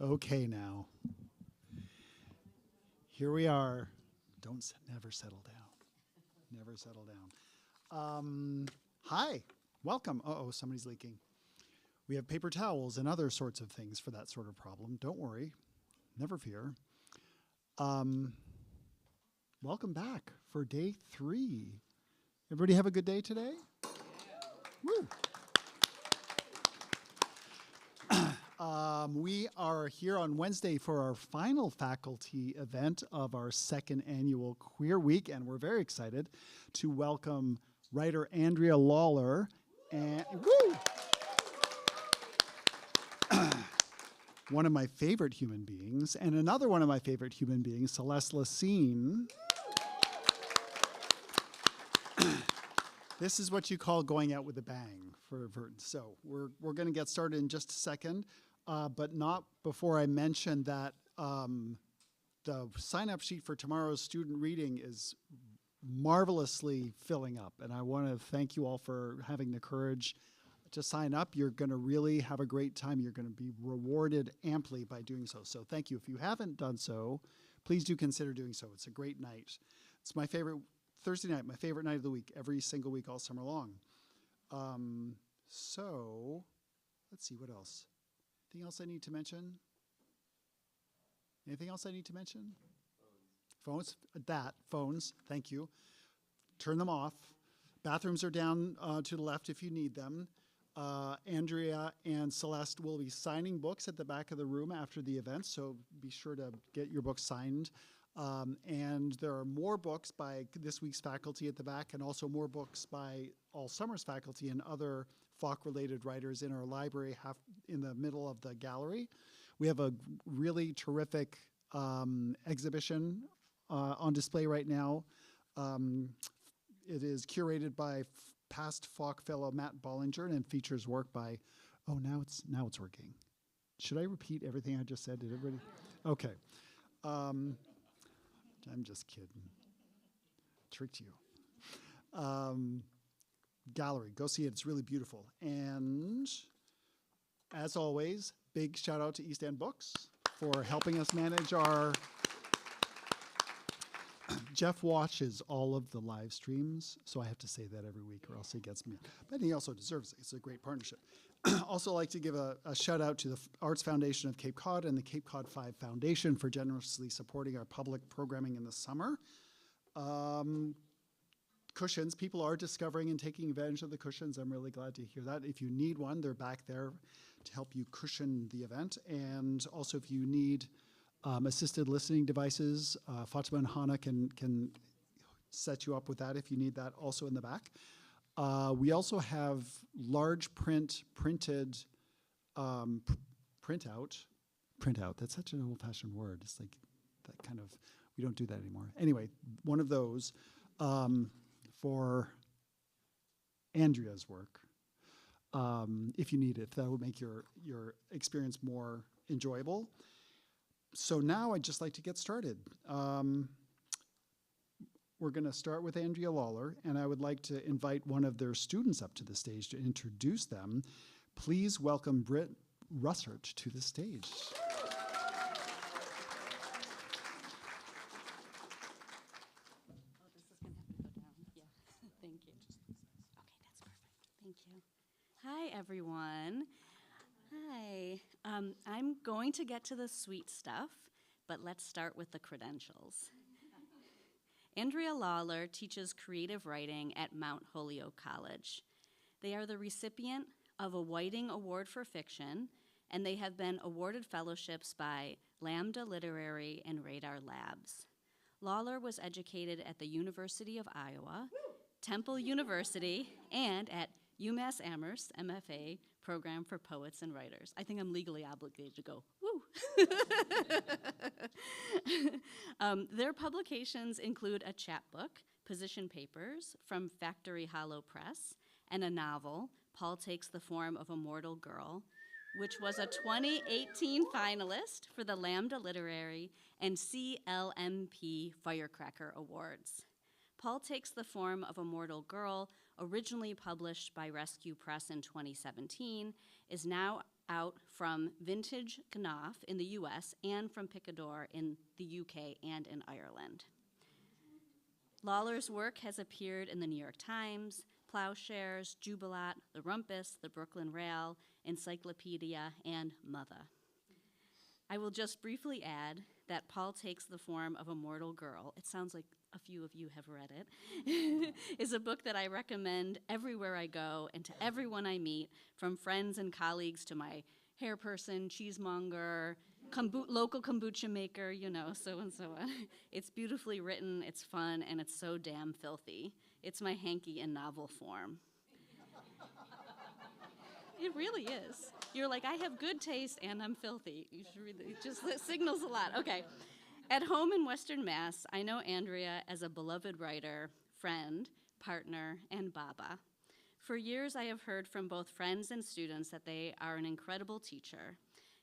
Okay, now. Here we are. Never settle down. Never settle down. Hi, welcome. Uh-oh, somebody's leaking. We have paper towels and other sorts of things for that sort of problem. Don't worry. Never fear. Welcome back for day 3. Everybody have a good day today? Woo. We are here on Wednesday for our final faculty event of our 2nd annual Queer Week, and we're very excited to welcome writer Andrea Lawlor and one of my favorite human beings, and another one of my favorite human beings, Celeste Lecesne. This is what you call going out with a bang for Verdant. So we're going to get started in just a second, but not before I mention that the sign-up sheet for tomorrow's student reading is marvelously filling up, and I want to thank you all for having the courage to sign up. You're going to really have a great time. You're going to be rewarded amply by doing so. So thank you. If you haven't done so, please do consider doing so. It's a great night. It's my favorite Thursday night, my favorite night of the week, every single week all summer long. So let's see, what else? Anything else I need to mention? Anything else I need to mention? Phones. Phones, thank you. Turn them off. Bathrooms are down to the left if you need them. Andrea and Celeste will be signing books at the back of the room after the event, so be sure to get your books signed. And there are more books by this week's faculty at the back, and also more books by all summer's faculty and other FOC-related writers in our library in the middle of the gallery. We have a really terrific exhibition on display right now. It is curated by past FOC fellow Matt Bollinger and features work by, now it's working. Should I repeat everything I just said? Did everybody? Okay. I'm just kidding. Tricked you. Gallery, go see it. It's really beautiful. And as always, big shout out to East End Books for helping us manage our. Jeff watches all of the live streams, so I have to say that every week or else he gets me. But he also deserves it. It's a great partnership. Also like to give a shout out to the Arts Foundation of Cape Cod and the Cape Cod 5 Foundation for generously supporting our public programming in the summer. Cushions, people are discovering and taking advantage of the cushions. I'm really glad to hear that. If you need one, they're back there to help you cushion the event. And also if you need assisted listening devices, Fatima and Hannah can set you up with that if you need that, also in the back. We also have large printed printout, that's such an old-fashioned word. It's like that kind of, we don't do that anymore. Anyway, one of those for Andrea's work, if you need it. That will make your experience more enjoyable. So now I'd just like to get started. We're going to start with Andrea Lawlor, and I would like to invite one of their students up to the stage to introduce them. Please welcome Britt Russert to the stage. Thank you. Okay, that's perfect. Thank you. Hi, everyone. Hi. I'm going to get to the sweet stuff, but let's start with the credentials. Andrea Lawlor teaches creative writing at Mount Holyoke College. They are the recipient of a Whiting Award for Fiction, and they have been awarded fellowships by Lambda Literary and Radar Labs. Lawlor was educated at the University of Iowa, Temple University, and at UMass Amherst MFA program for poets and writers. I think I'm legally obligated to go, woo! Their publications include a chapbook, Position Papers, from Factory Hollow Press, and a novel, Paul Takes the Form of a Mortal Girl, which was a 2018 finalist for the Lambda Literary and CLMP Firecracker Awards. Paul Takes the Form of a Mortal Girl, originally published by Rescue Press in 2017, is now out from Vintage Knopf in the US and from Picador in the UK and in Ireland. Lawlor's work has appeared in the New York Times, Plowshares, Jubilat, The Rumpus, the Brooklyn Rail, Encyclopedia, and Mother. I will just briefly add that Paul Takes the Form of a Mortal Girl, it sounds like a few of you have read it, is a book that I recommend everywhere I go and to everyone I meet, from friends and colleagues to my hair person, cheesemonger, local kombucha maker, you know, so and so on. It's beautifully written, it's fun, and it's so damn filthy. It's my hanky in novel form. It really is. You're like, I have good taste and I'm filthy. You should read it. It signals a lot. Okay. At home in Western Mass, I know Andrea as a beloved writer, friend, partner, and Baba. For years, I have heard from both friends and students that they are an incredible teacher.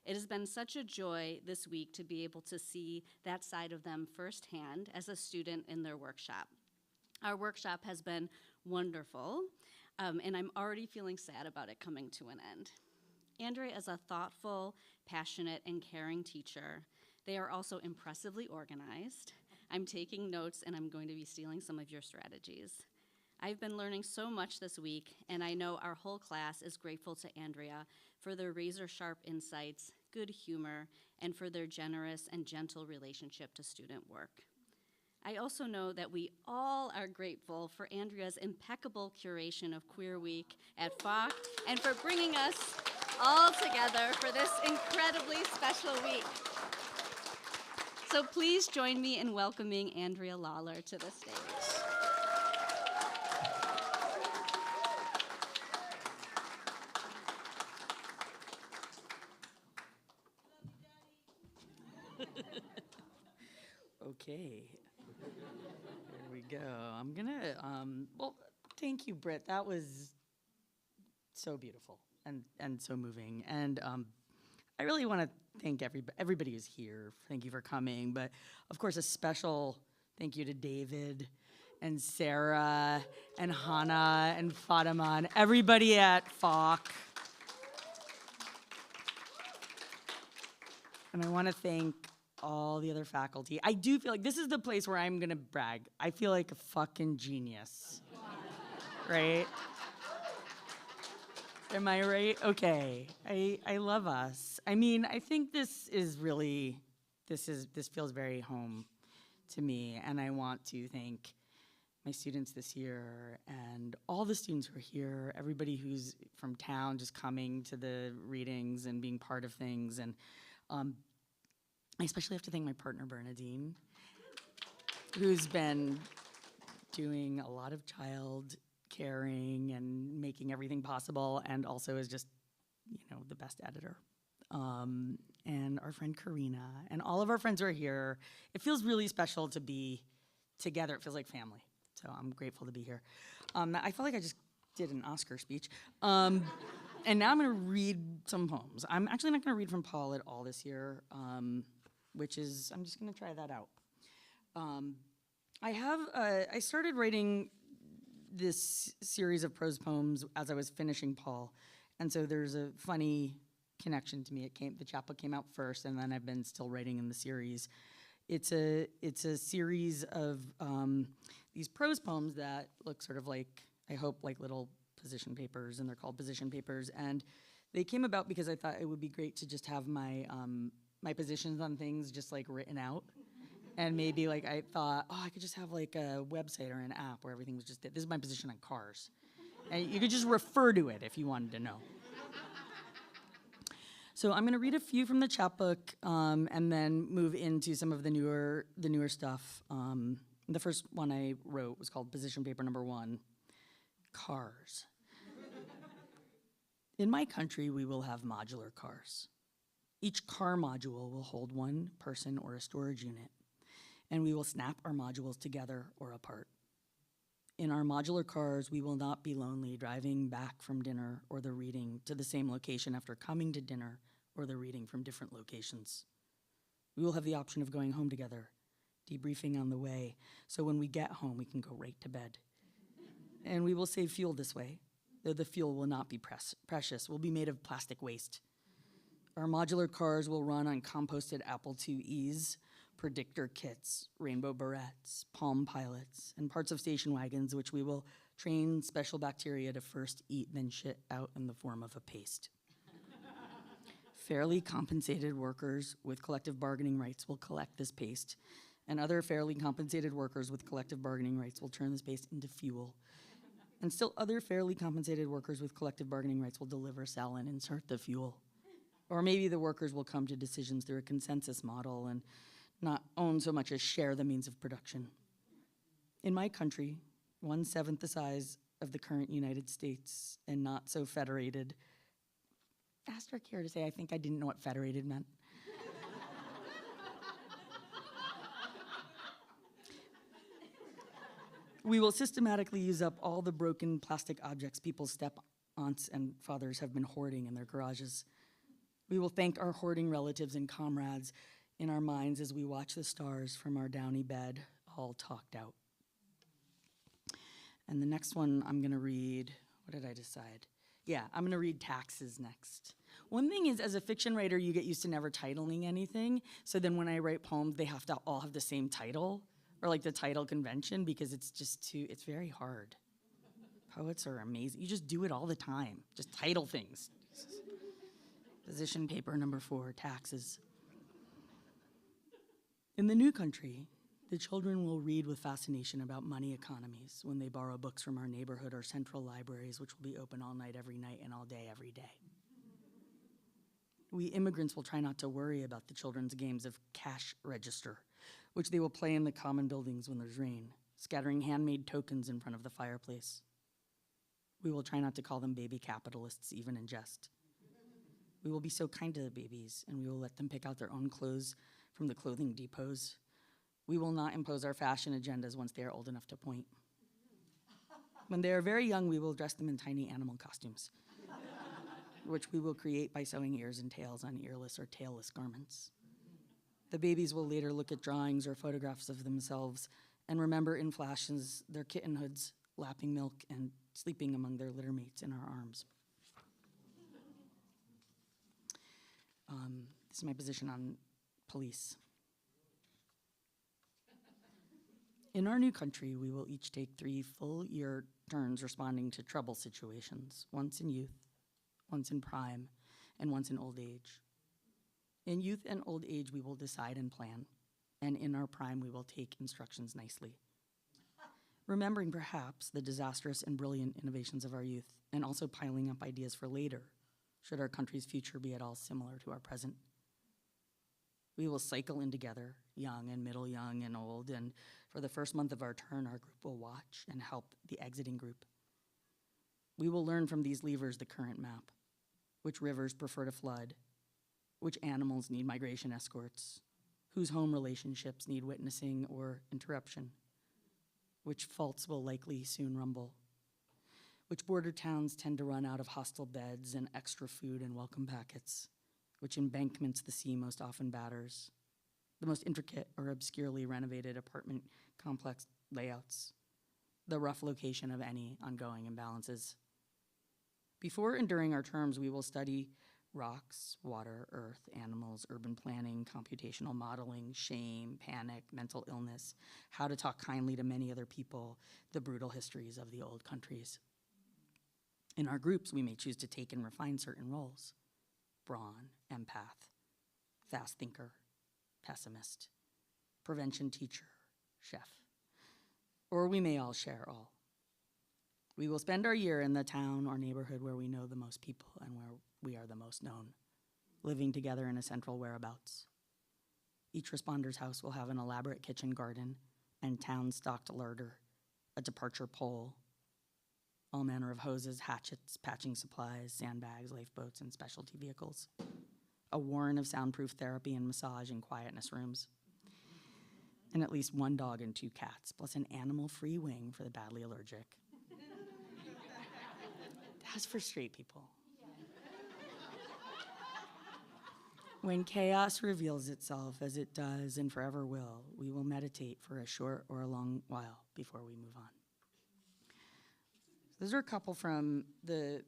It has been such a joy this week to be able to see that side of them firsthand as a student in their workshop. Our workshop has been wonderful, and I'm already feeling sad about it coming to an end. Andrea is a thoughtful, passionate, and caring teacher. They are also impressively organized. I'm taking notes, and I'm going to be stealing some of your strategies. I've been learning so much this week, and I know our whole class is grateful to Andrea for their razor-sharp insights, good humor, and for their generous and gentle relationship to student work. I also know that we all are grateful for Andrea's impeccable curation of Queer Week at FOC and for bringing us all together for this incredibly special week. So please join me in welcoming Andrea Lawlor to the stage. Okay, here we go. I'm gonna, well, thank you, Britt. That was so beautiful and so moving. And I really want to thank everybody who's here. Thank you for coming. But of course, a special thank you to David and Sarah and Hannah and Fatima and everybody at FOC. And I want to thank all the other faculty. I do feel like this is the place where I'm gonna brag. I feel like a fucking genius, right? Am I right? Okay, I love us. I mean, I think this feels very home to me, and I want to thank my students this year and all the students who are here, everybody who's from town just coming to the readings and being part of things, and I especially have to thank my partner, Bernadine, who's been doing a lot of child caring and making everything possible, and also is just, the best editor. And our friend Karina, and all of our friends who are here. It feels really special to be together. It feels like family. So I'm grateful to be here. I felt like I just did an Oscar speech. And now I'm gonna read some poems. I'm actually not gonna read from Paul at all this year. I'm just gonna try that out. I started writing this series of prose poems as I was finishing Paul, and so there's a funny connection to me. The chapbook came out first, and then I've been still writing in the series. It's a series of these prose poems that look sort of like, I hope, like little position papers, and they're called position papers, and they came about because I thought it would be great to just have my positions on things just like written out. And maybe like I thought, I could just have like a website or an app where everything was just, this is my position on cars. And you could just refer to it if you wanted to know. So I'm gonna read a few from the chapbook and then move into some of the newer stuff. The first one I wrote was called Position Paper Number 1, Cars. In my country, we will have modular cars. Each car module will hold one person or a storage unit, and we will snap our modules together or apart. In our modular cars, we will not be lonely driving back from dinner or the reading to the same location after coming to dinner or the reading from different locations. We will have the option of going home together, debriefing on the way, so when we get home, we can go right to bed. And we will save fuel this way, though the fuel will not be precious, will be made of plastic waste. Our modular cars will run on composted Apple IIe's, predictor kits, rainbow barrettes, Palm Pilots, and parts of station wagons, which we will train special bacteria to first eat, then shit out in the form of a paste. Fairly compensated workers with collective bargaining rights will collect this paste, and other fairly compensated workers with collective bargaining rights will turn this paste into fuel. And still other fairly compensated workers with collective bargaining rights will deliver, sell, and insert the fuel. Or maybe the workers will come to decisions through a consensus model and not own so much as share the means of production. In my country, 1/7 the size of the current United States and not so federated. Asterisk here to say I think I didn't know what federated meant. We will systematically use up all the broken plastic objects people's step-aunts and fathers have been hoarding in their garages. We will thank our hoarding relatives and comrades in our minds as we watch the stars from our downy bed, all talked out. And the next one I'm gonna read, what did I decide? Yeah, I'm gonna read taxes next. One thing is, as a fiction writer, you get used to never titling anything, so then when I write poems, they have to all have the same title, or like the title convention, because it's very hard. Poets are amazing. You just do it all the time. Just title things. Position paper number 4, taxes. In the new country, the children will read with fascination about money economies when they borrow books from our neighborhood or central libraries, which will be open all night, every night, and all day, every day. We immigrants will try not to worry about the children's games of cash register, which they will play in the common buildings when there's rain, scattering handmade tokens in front of the fireplace. We will try not to call them baby capitalists, even in jest. We will be so kind to the babies, and we will let them pick out their own clothes from the clothing depots. We will not impose our fashion agendas once they are old enough to point. When they are very young, we will dress them in tiny animal costumes, which we will create by sewing ears and tails on earless or tailless garments. The babies will later look at drawings or photographs of themselves and remember in flashes their kittenhoods, lapping milk and sleeping among their litter mates in our arms. This is my position on police. In our new country, we will each take 3 full-year turns responding to trouble situations, once in youth, once in prime, and once in old age. In youth and old age, we will decide and plan, and in our prime, we will take instructions nicely. Remembering perhaps the disastrous and brilliant innovations of our youth, and also piling up ideas for later, should our country's future be at all similar to our present. We will cycle in together, young and middle, young and old, and for the first month of our turn, our group will watch and help the exiting group. We will learn from these levers the current map, which rivers prefer to flood, which animals need migration escorts, whose home relationships need witnessing or interruption, which faults will likely soon rumble, which border towns tend to run out of hostile beds and extra food and welcome packets, which embankments the sea most often batters, the most intricate or obscurely renovated apartment complex layouts, the rough location of any ongoing imbalances. Before and during our terms, we will study rocks, water, earth, animals, urban planning, computational modeling, shame, panic, mental illness, how to talk kindly to many other people, the brutal histories of the old countries. In our groups, we may choose to take and refine certain roles: brawn, empath, fast thinker, pessimist, prevention teacher, chef. Or we may all share all. We will spend our year in the town or neighborhood where we know the most people and where we are the most known, living together in a central whereabouts. Each responder's house will have an elaborate kitchen garden and town-stocked larder, a departure pole, all manner of hoses, hatchets, patching supplies, sandbags, lifeboats, and specialty vehicles, a warren of soundproof therapy and massage and quietness rooms, and at least 1 dog and 2 cats, plus an animal-free wing for the badly allergic. That's for straight people. When chaos reveals itself, as it does and forever will, we will meditate for a short or a long while before we move on. Those are a couple from the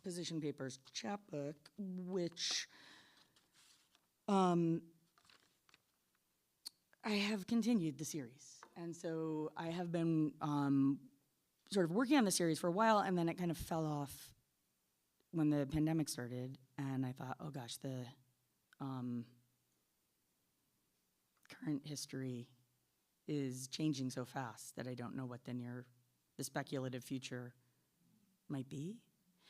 position papers chapbook, which I have continued the series. And so I have been sort of working on the series for a while, and then it kind of fell off when the pandemic started. And I thought, oh gosh, the current history is changing so fast that I don't know what the speculative future might be.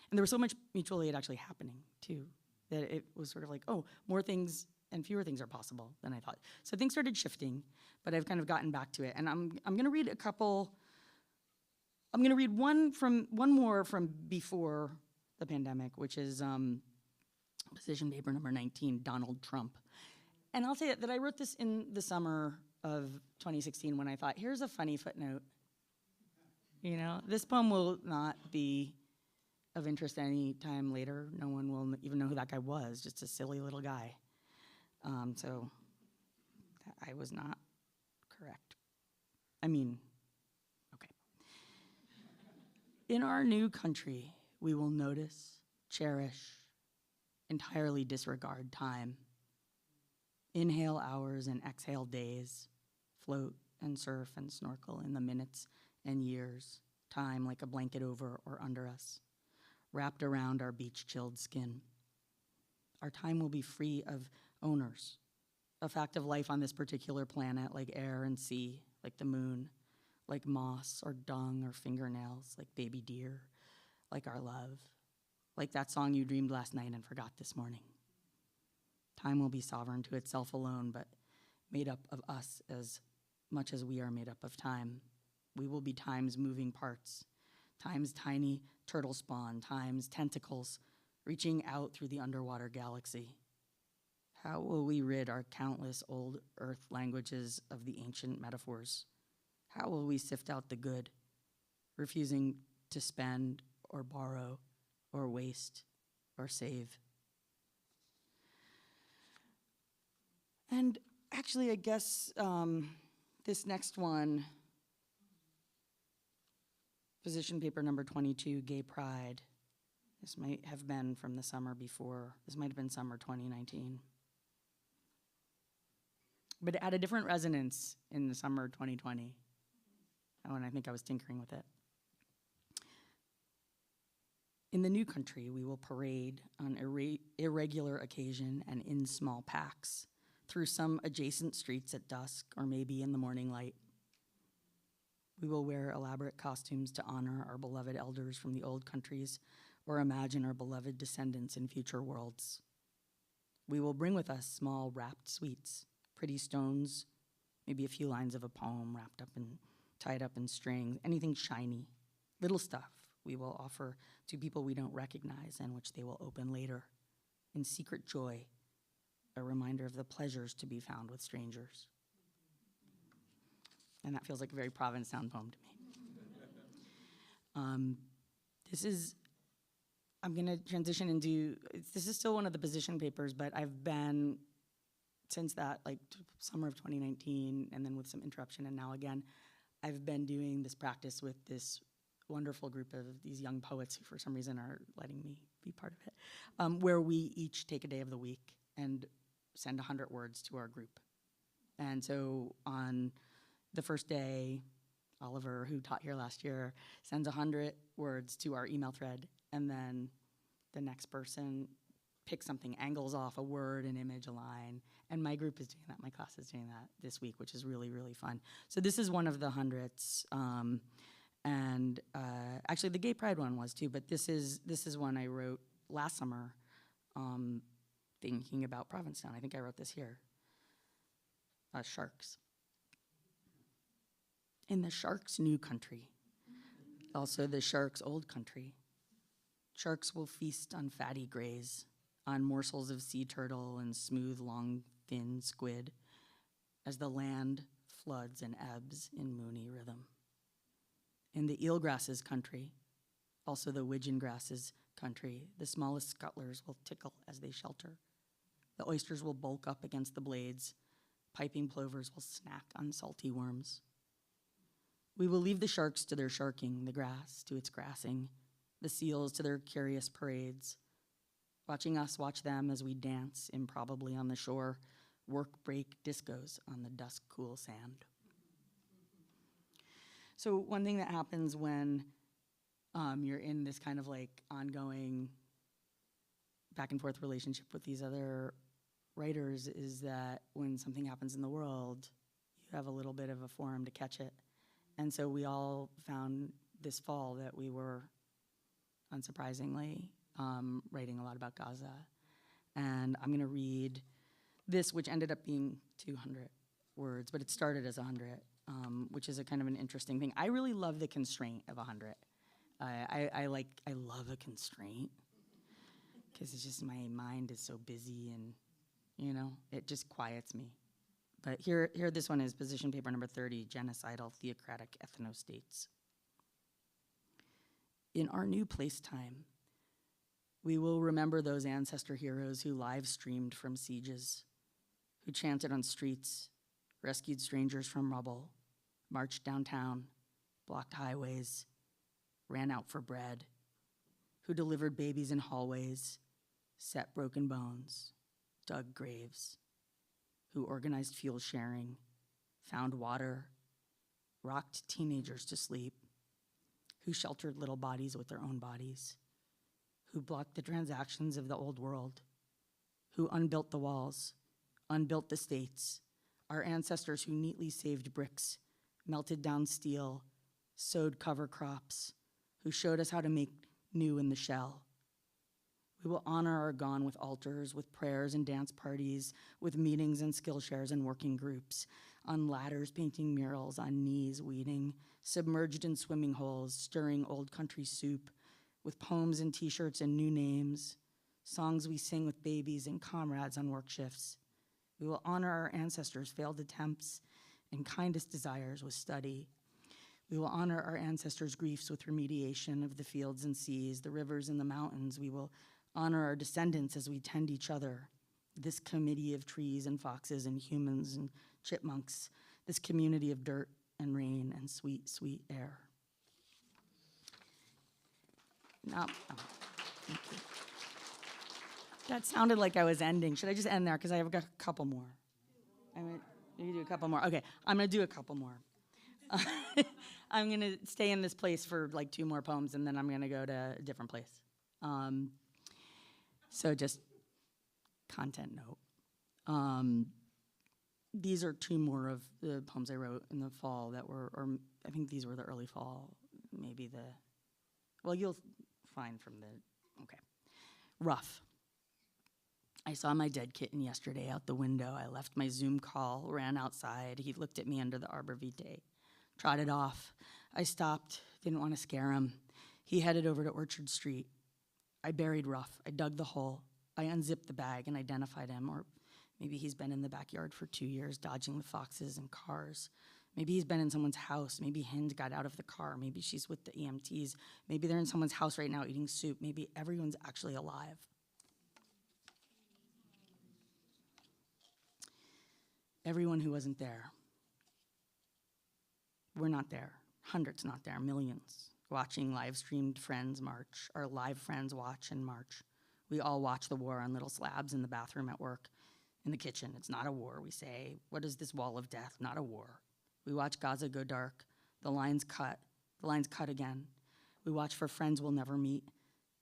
And there was so much mutual aid actually happening too, that it was sort of like, oh, more things and fewer things are possible than I thought. So things started shifting, but I've kind of gotten back to it. And I'm gonna read a couple. I'm gonna read one more from before the pandemic, which is position paper number 19, Donald Trump. And I'll say that I wrote this in the summer of 2016 when I thought, here's a funny footnote. You know, this poem will not be of interest any time later. No one will even know who that guy was, just a silly little guy. So I was not correct. I mean, okay. In our new country, we will notice, cherish, entirely disregard time. Inhale hours and exhale days, float and surf and snorkel in the minutes and years, time like a blanket over or under us, wrapped around our beach-chilled skin. Our time will be free of owners, a fact of life on this particular planet, like air and sea, like the moon, like moss or dung or fingernails, like baby deer, like our love, like that song you dreamed last night and forgot this morning. Time will be sovereign to itself alone, but made up of us as much as we are made up of time. We will be time's moving parts, time's tiny turtle spawn, time's tentacles reaching out through the underwater galaxy. How will we rid our countless old earth languages of the ancient metaphors? How will we sift out the good, refusing to spend or borrow or waste or save? And actually, I guess this next one, position paper number 22, Gay Pride. This might have been from the summer before. This might have been summer 2019. But it had a different resonance in the summer 2020. Oh, and I think I was tinkering with it. In the new country, we will parade on irregular occasion and in small packs through some adjacent streets at dusk or maybe in the morning light. We will wear elaborate costumes to honor our beloved elders from the old countries or imagine our beloved descendants in future worlds. We will bring with us small wrapped sweets, pretty stones, maybe a few lines of a poem wrapped up and tied up in strings, anything shiny, little stuff we will offer to people we don't recognize and which they will open later in secret joy, a reminder of the pleasures to be found with strangers. And that feels like a very Provincetown poem to me. I'm gonna transition into, this is still one of the position papers, but I've been, since that, like summer of 2019, and then with some interruption, and now again, I've been doing this practice with this wonderful group of these young poets who for some reason are letting me be part of it, where we each take a day of the week and send 100 words to our group. And so on the first day, Oliver, who taught here last year, sends 100 words to our email thread, and then the next person picks something, angles off a word, an image, a line, and my group is doing that, my class is doing that this week, which is really, really fun. So this is one of the hundreds, and actually the Gay Pride one was too, but this is one I wrote last summer, thinking about Provincetown. I think I wrote this here. Sharks. In the shark's new country, also the shark's old country, sharks will feast on fatty grays, on morsels of sea turtle and smooth, long, thin squid, as the land floods and ebbs in moony rhythm. In the eelgrass's country, also the widgeon grass's country, the smallest scuttlers will tickle as they shelter. The oysters will bulk up against the blades. Piping plovers will snack on salty worms. We will leave the sharks to their sharking, the grass to its grassing, the seals to their curious parades. watching us watch them as we dance improbably on the shore, work break discos on the dusk cool sand. So one thing that happens when you're in this kind of like ongoing back and forth relationship with these other writers is that when something happens in the world, you have a little bit of a forum to catch it. And so we all found this fall that we were, unsurprisingly, writing a lot about Gaza. And I'm gonna read this, which ended up being 200 words, but it started as 100, which is a kind of an interesting thing. I really love the constraint of 100. I love a constraint, because it's just my mind is so busy and, you know, it just quiets me. But here this one is position paper number 30, Genocidal Theocratic Ethnostates. In our new place time, we will remember those ancestor heroes who live streamed from sieges, who chanted on streets, rescued strangers from rubble, marched downtown, blocked highways, ran out for bread, who delivered babies in hallways, set broken bones, dug graves, who organized fuel sharing, found water, rocked teenagers to sleep, who sheltered little bodies with their own bodies, who blocked the transactions of the old world, who unbuilt the walls, unbuilt the states, our ancestors who neatly saved bricks, melted down steel, sowed cover crops, who showed us how to make new in the shell. We will honor our gone with altars, with prayers and dance parties, with meetings and skill shares and working groups, on ladders painting murals, on knees weeding, submerged in swimming holes, stirring old country soup, with poems and t-shirts and new names, songs we sing with babies and comrades on work shifts. We will honor our ancestors' failed attempts and kindest desires with study. We will honor our ancestors' griefs with remediation of the fields and seas, the rivers and the mountains. We will honor our descendants as we tend each other, this committee of trees and foxes and humans and chipmunks, this community of dirt and rain and sweet, sweet air. No, thank you. That sounded like I was ending. Should I just end there? Because I have a couple more. You do a couple more. Okay, I'm gonna do a couple more. I'm gonna stay in this place for like 2 more poems, and then I'm gonna go to a different place. So just content note. These are 2 more of the poems I wrote in the fall that were, or I think these were the early fall, maybe well, you'll find from okay. Rough. I saw my dead kitten yesterday out the window. I left my Zoom call, ran outside. He looked at me under the arbor vitae, trotted off. I stopped, didn't want to scare him. He headed over to Orchard Street. I buried Rough. I dug the hole. I unzipped the bag and identified him, or maybe he's been in the backyard for 2 years, dodging the foxes and cars. Maybe he's been in someone's house. Maybe Hind got out of the car. Maybe she's with the EMTs. Maybe they're in someone's house right now eating soup. Maybe everyone's actually alive. Everyone who wasn't there. We're not there. Hundreds not there. Millions watching live-streamed friends march. Our live friends watch and march. We all watch the war on little slabs in the bathroom at work, in the kitchen. It's not a war, we say. What is this wall of death? Not a war. We watch Gaza go dark. The lines cut. The lines cut again. We watch for friends we'll never meet,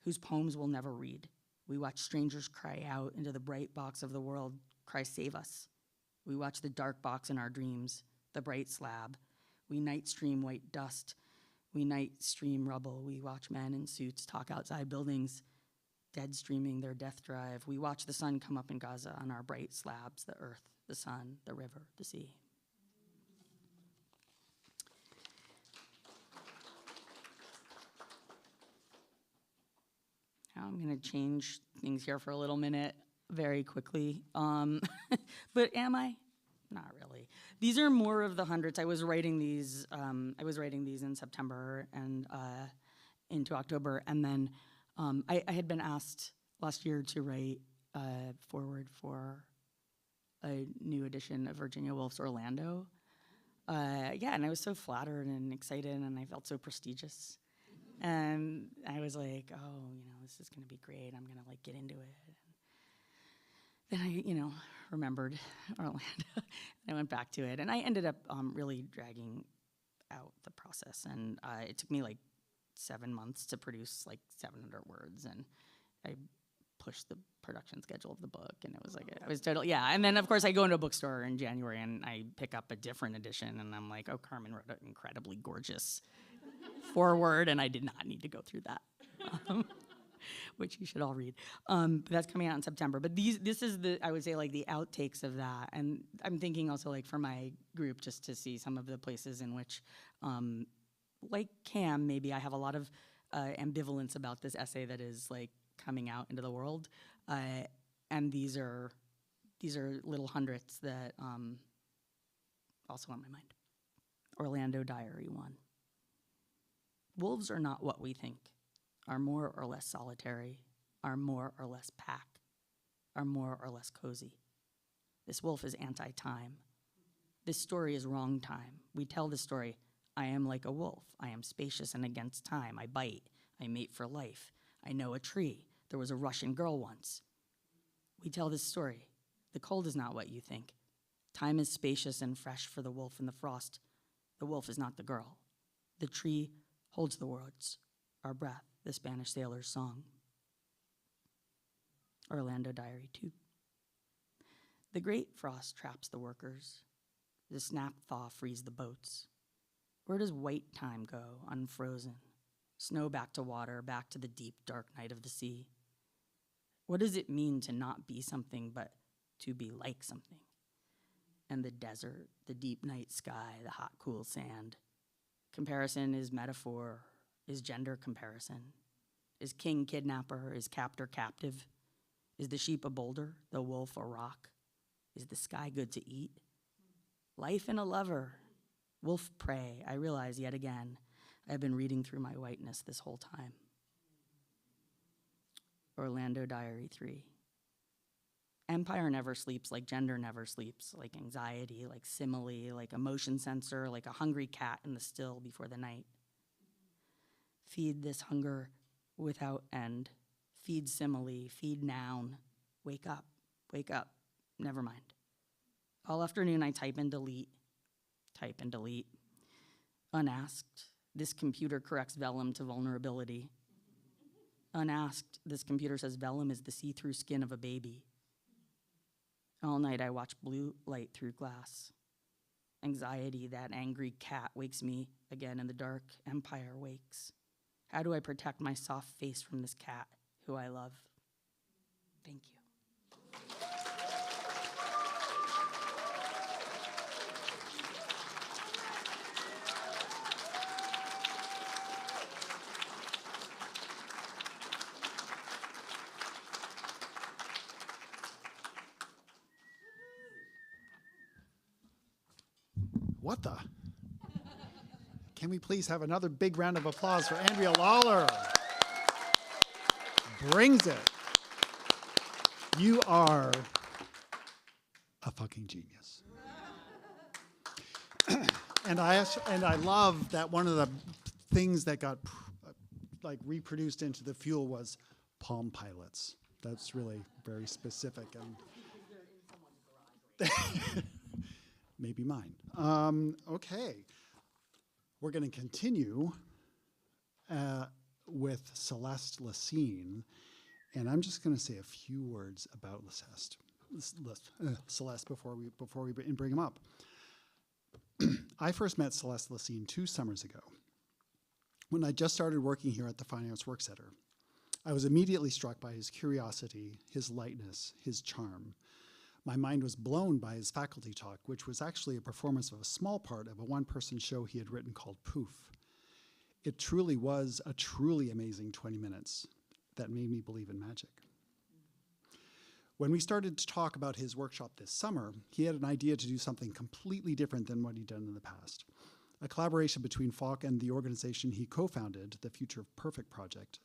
whose poems we'll never read. We watch strangers cry out into the bright box of the world, cry, save us. We watch the dark box in our dreams, the bright slab. We night stream white dust. We night stream rubble. We watch men in suits talk outside buildings, dead streaming their death drive. We watch the sun come up in Gaza on our bright slabs, the earth, the sun, the river, the sea. Now I'm gonna change things here for a little minute, very quickly. But am I? Not really. These are more of the hundreds. I was writing these in September and into October, and then I had been asked last year to write a forward for a new edition of Virginia Woolf's Orlando. Yeah, and I was so flattered and excited, and I felt so prestigious. And I was like, oh, this is going to be great. I'm going to get into it. And then I, remembered Orlando. I went back to it, and I ended up really dragging out the process. And it took me 7 months to produce 700 words, and I pushed the production schedule of the book, and it was I was totally, yeah. And then of course I go into a bookstore in January and I pick up a different edition, and I'm like, oh, Carmen wrote an incredibly gorgeous foreword, and I did not need to go through that, which you should all read. But that's coming out in September. But this is I would say the outtakes of that, and I'm thinking also for my group just to see some of the places in which, like Cam, maybe I have a lot of ambivalence about this essay that is coming out into the world, and these are little hundreds that also on my mind. Orlando Diary 1. Wolves are not what we think, are more or less solitary, are more or less pack, are more or less cozy. This wolf is anti-time. This story is wrong time. We tell the story, I am like a wolf. I am spacious and against time. I bite. I mate for life. I know a tree. There was a Russian girl once. We tell this story. The cold is not what you think. Time is spacious and fresh for the wolf in the frost. The wolf is not the girl. The tree holds the words, our breath, the Spanish sailor's song. Orlando Diary 2. The great frost traps the workers. The snap thaw frees the boats. Where does white time go, unfrozen? Snow back to water, back to the deep, dark night of the sea. What does it mean to not be something, but to be like something? And the desert, the deep night sky, the hot, cool sand. Comparison is metaphor, is gender comparison. Is king kidnapper, is captor captive? Is the sheep a boulder, the wolf a rock? Is the sky good to eat? Life in a lover, wolf prey. I realize yet again, I've been reading through my whiteness this whole time. Orlando Diary 3. Empire never sleeps like gender never sleeps, like anxiety, like simile, like a motion sensor, like a hungry cat in the still before the night. Feed this hunger without end. Feed simile, feed noun. Wake up, never mind. All afternoon I type and delete. Unasked, this computer corrects vellum to vulnerability. Unasked, this computer says vellum is the see-through skin of a baby. All night I watch blue light through glass. Anxiety, that angry cat, wakes me again in the dark. Empire wakes. How do I protect my soft face from this cat who I love? Thank you. What the? Can we please have another big round of applause for Andrea Lawlor? Brings it. You are a fucking genius. And I love that one of the things that got reproduced into the Fuel was Palm Pilots. That's really very specific and maybe mine. Okay, we're going to continue with Celeste Lecesne, and I'm just going to say a few words about Celeste before we bring him up. I first met Celeste Lecesne 2 summers ago when I just started working here at the Fine Arts Work Center. I was immediately struck by his curiosity, his lightness, his charm. My mind was blown by his faculty talk, which was actually a performance of a small part of a one-person show he had written called Poof. It truly was a truly amazing 20 minutes that made me believe in magic. When we started to talk about his workshop this summer, he had an idea to do something completely different than what he'd done in the past. A collaboration between Falk and the organization he co-founded, the Future Perfect Project,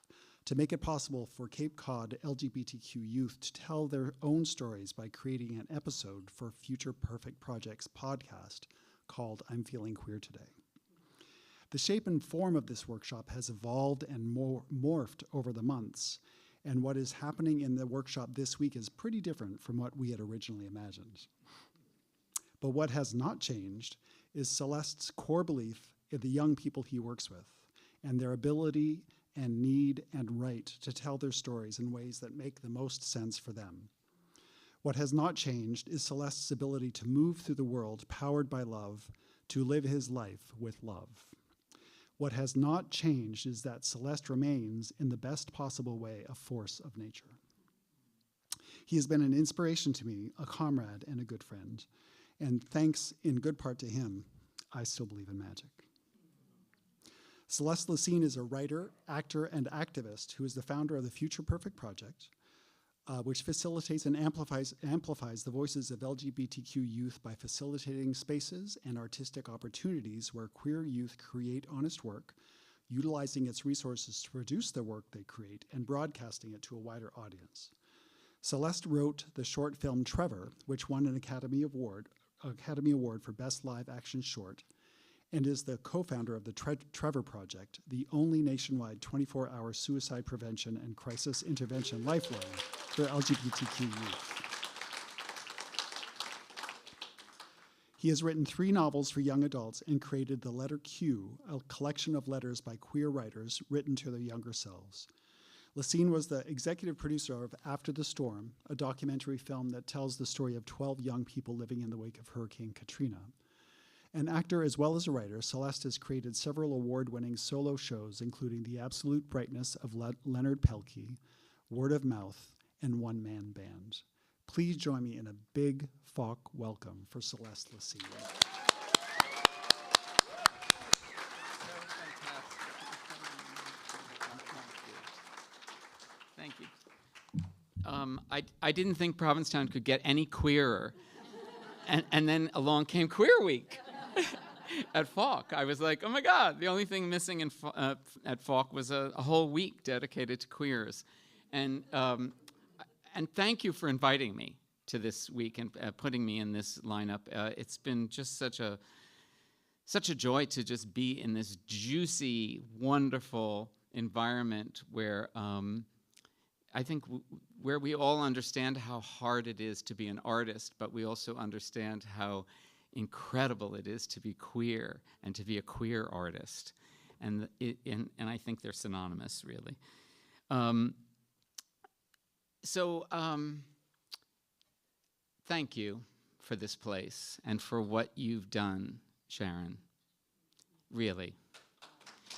to make it possible for Cape Cod LGBTQ youth to tell their own stories by creating an episode for Future Perfect Project's podcast called I'm Feeling Queer Today. The shape and form of this workshop has evolved and morphed over the months, and what is happening in the workshop this week is pretty different from what we had originally imagined. But what has not changed is Celeste's core belief in the young people he works with and their ability and need and right to tell their stories in ways that make the most sense for them. What has not changed is Celeste's ability to move through the world powered by love, to live his life with love. What has not changed is that Celeste remains, in the best possible way, a force of nature. He has been an inspiration to me, a comrade and a good friend, and thanks in good part to him, I still believe in magic. Celeste Lecesne is a writer, actor, and activist who is the founder of the Future Perfect Project, which facilitates and amplifies the voices of LGBTQ youth by facilitating spaces and artistic opportunities where queer youth create honest work, utilizing its resources to produce the work they create and broadcasting it to a wider audience. Celeste wrote the short film Trevor, which won an Academy Award for Best Live Action Short, and is the co-founder of the Trevor Project, the only nationwide 24-hour suicide prevention and crisis intervention lifeline for LGBTQ youth. He has written 3 novels for young adults and created The Letter Q, a collection of letters by queer writers written to their younger selves. Lecesne was the executive producer of After the Storm, a documentary film that tells the story of 12 young people living in the wake of Hurricane Katrina. An actor as well as a writer, Celeste has created several award-winning solo shows, including The Absolute Brightness of Leonard Pelkey, Word of Mouth, and One Man Band. Please join me in a big Falk welcome for Celeste Lecesne. Thank you. I didn't think Provincetown could get any queerer. And then along came Queer Week at Falk. I was like, oh my God, the only thing missing at Falk was a whole week dedicated to queers. And thank you for inviting me to this week and putting me in this lineup. It's been just such a joy to just be in this juicy, wonderful environment where I think where we all understand how hard it is to be an artist, but we also understand how incredible it is to be queer and to be a queer artist. And I think they're synonymous, really. Thank you for this place and for what you've done, Sharon, really.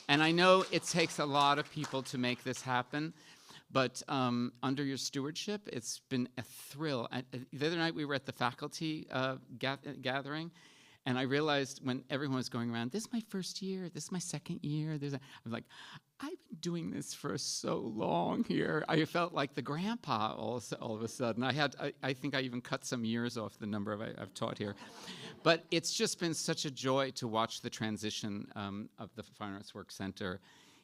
And I know it takes a lot of people to make this happen, but under your stewardship, it's been a thrill. The other night we were at the faculty gathering, and I realized when everyone was going around, this is my first year, this is my second year. I'm like, I've been doing this for so long here. I felt like the grandpa all of a sudden. I think I even cut some years off the number I've taught here. But it's just been such a joy to watch the transition of the Fine Arts Work Center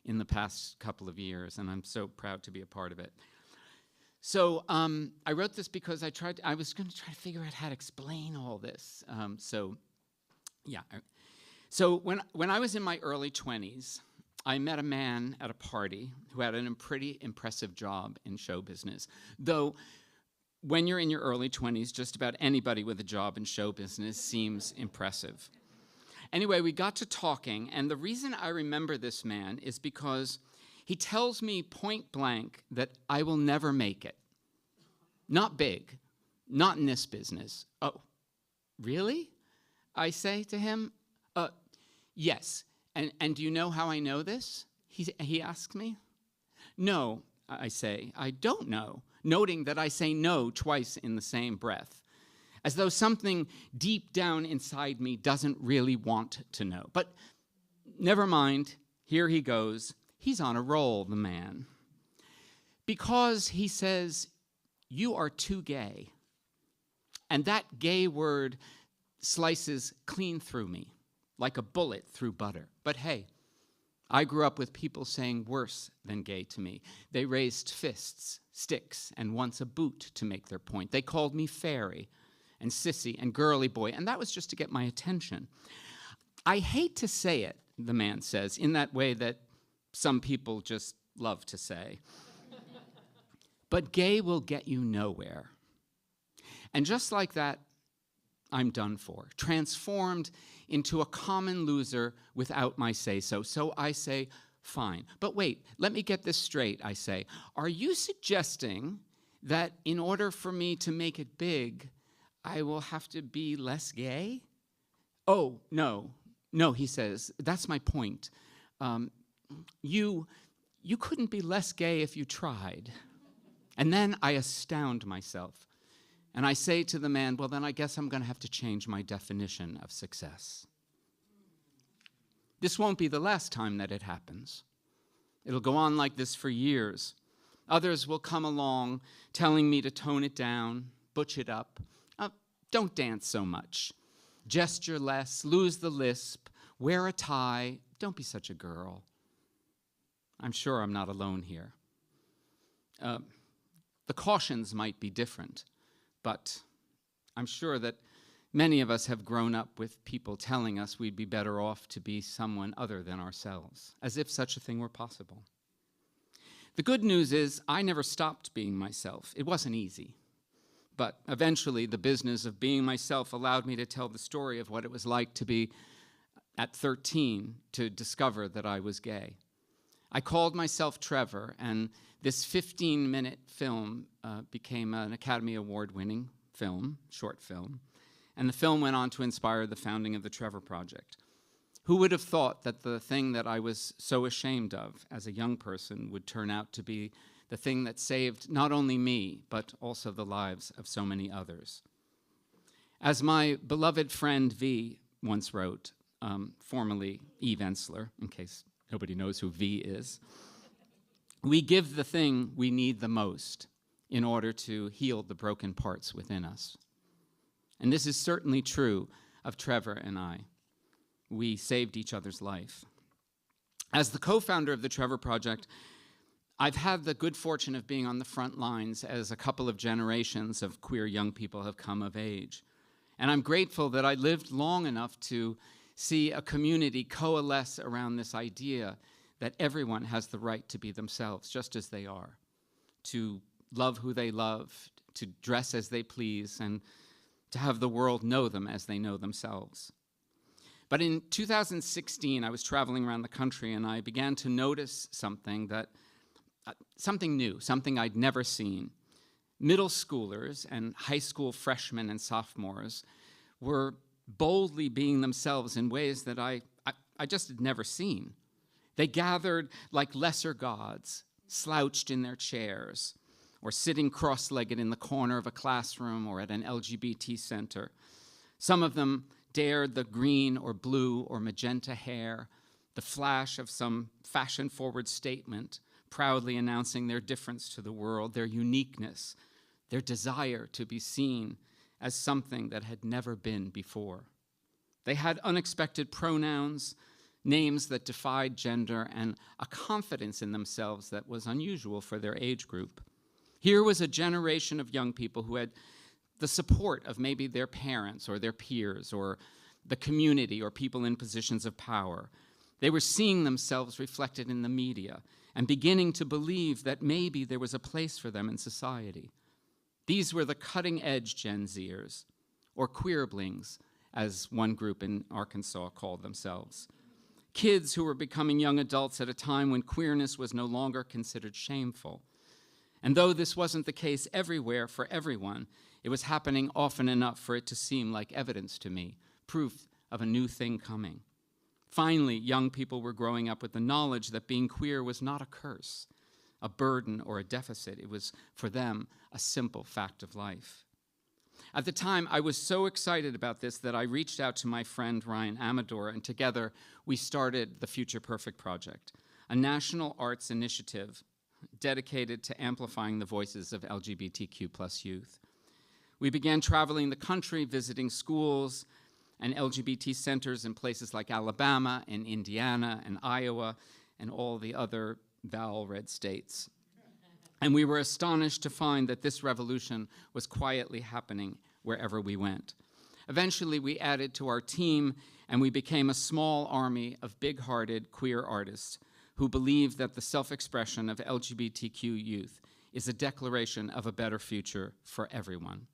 in the past couple of years, and I'm so proud to be a part of it. So I wrote this because I was going to try to figure out how to explain all this. So when I was in my early 20s, I met a man at a party who had a pretty impressive job in show business. Though when you're in your early 20s, just about anybody with a job in show business seems impressive. Anyway, we got to talking, and the reason I remember this man is because he tells me point blank that I will never make it. Not big, not in this business. Oh, really? I say to him, yes. And do you know how I know this? He asks me. No, I say, I don't know, noting that I say no twice in the same breath, as though something deep down inside me doesn't really want to know. But never mind, here he goes. He's on a roll, the man. Because he says, you are too gay. And that gay word slices clean through me, like a bullet through butter. But hey, I grew up with people saying worse than gay to me. They raised fists, sticks, and once a boot to make their point. They called me fairy and sissy and girly boy, and that was just to get my attention. I hate to say it, the man says, in that way that some people just love to say. But gay will get you nowhere. And just like that, I'm done for, transformed into a common loser without my say-so. So I say, fine. But wait, let me get this straight, I say. Are you suggesting that in order for me to make it big, I will have to be less gay? Oh, no, he says, that's my point. You couldn't be less gay if you tried. And then I astound myself. And I say to the man, well, then I guess I'm going to have to change my definition of success. This won't be the last time that it happens. It'll go on like this for years. Others will come along telling me to tone it down, butch it up. Don't dance so much. Gesture less, lose the lisp, wear a tie. Don't be such a girl. I'm sure I'm not alone here. The cautions might be different, but I'm sure that many of us have grown up with people telling us we'd be better off to be someone other than ourselves, as if such a thing were possible. The good news is I never stopped being myself. It wasn't easy. But eventually, the business of being myself allowed me to tell the story of what it was like to be, at 13, to discover that I was gay. I called myself Trevor, and this 15-minute film became an Academy Award-winning film, short film, and the film went on to inspire the founding of the Trevor Project. Who would have thought that the thing that I was so ashamed of as a young person would turn out to be the thing that saved not only me, but also the lives of so many others? As my beloved friend V once wrote, formerly Eve Ensler, in case nobody knows who V is, we give the thing we need the most in order to heal the broken parts within us. And this is certainly true of Trevor and I. We saved each other's life. As the co-founder of the Trevor Project, I've had the good fortune of being on the front lines as a couple of generations of queer young people have come of age. And I'm grateful that I lived long enough to see a community coalesce around this idea that everyone has the right to be themselves, just as they are, to love who they love, to dress as they please, and to have the world know them as they know themselves. But in 2016, I was traveling around the country, and I began to notice something new, something I'd never seen. Middle schoolers and high school freshmen and sophomores were boldly being themselves in ways that I just had never seen. They gathered like lesser gods, slouched in their chairs, or sitting cross-legged in the corner of a classroom or at an LGBT center. Some of them dared the green or blue or magenta hair, the flash of some fashion-forward statement, proudly announcing their difference to the world, their uniqueness, their desire to be seen as something that had never been before. They had unexpected pronouns, names that defied gender, and a confidence in themselves that was unusual for their age group. Here was a generation of young people who had the support of maybe their parents or their peers or the community or people in positions of power. They were seeing themselves reflected in the media and beginning to believe that maybe there was a place for them in society. These were the cutting-edge Gen Zers, or queerblings, as one group in Arkansas called themselves. Kids who were becoming young adults at a time when queerness was no longer considered shameful. And though this wasn't the case everywhere for everyone, it was happening often enough for it to seem like evidence to me, proof of a new thing coming. Finally, young people were growing up with the knowledge that being queer was not a curse, a burden, or a deficit. It was, for them, a simple fact of life. At the time, I was so excited about this that I reached out to my friend Ryan Amador, and together we started the Future Perfect Project, a national arts initiative dedicated to amplifying the voices of LGBTQ+ youth. We began traveling the country, visiting schools and LGBT centers in places like Alabama and Indiana and Iowa and all the other vowel red states. And we were astonished to find that this revolution was quietly happening wherever we went. Eventually, we added to our team, and we became a small army of big-hearted queer artists who believe that the self-expression of LGBTQ youth is a declaration of a better future for everyone.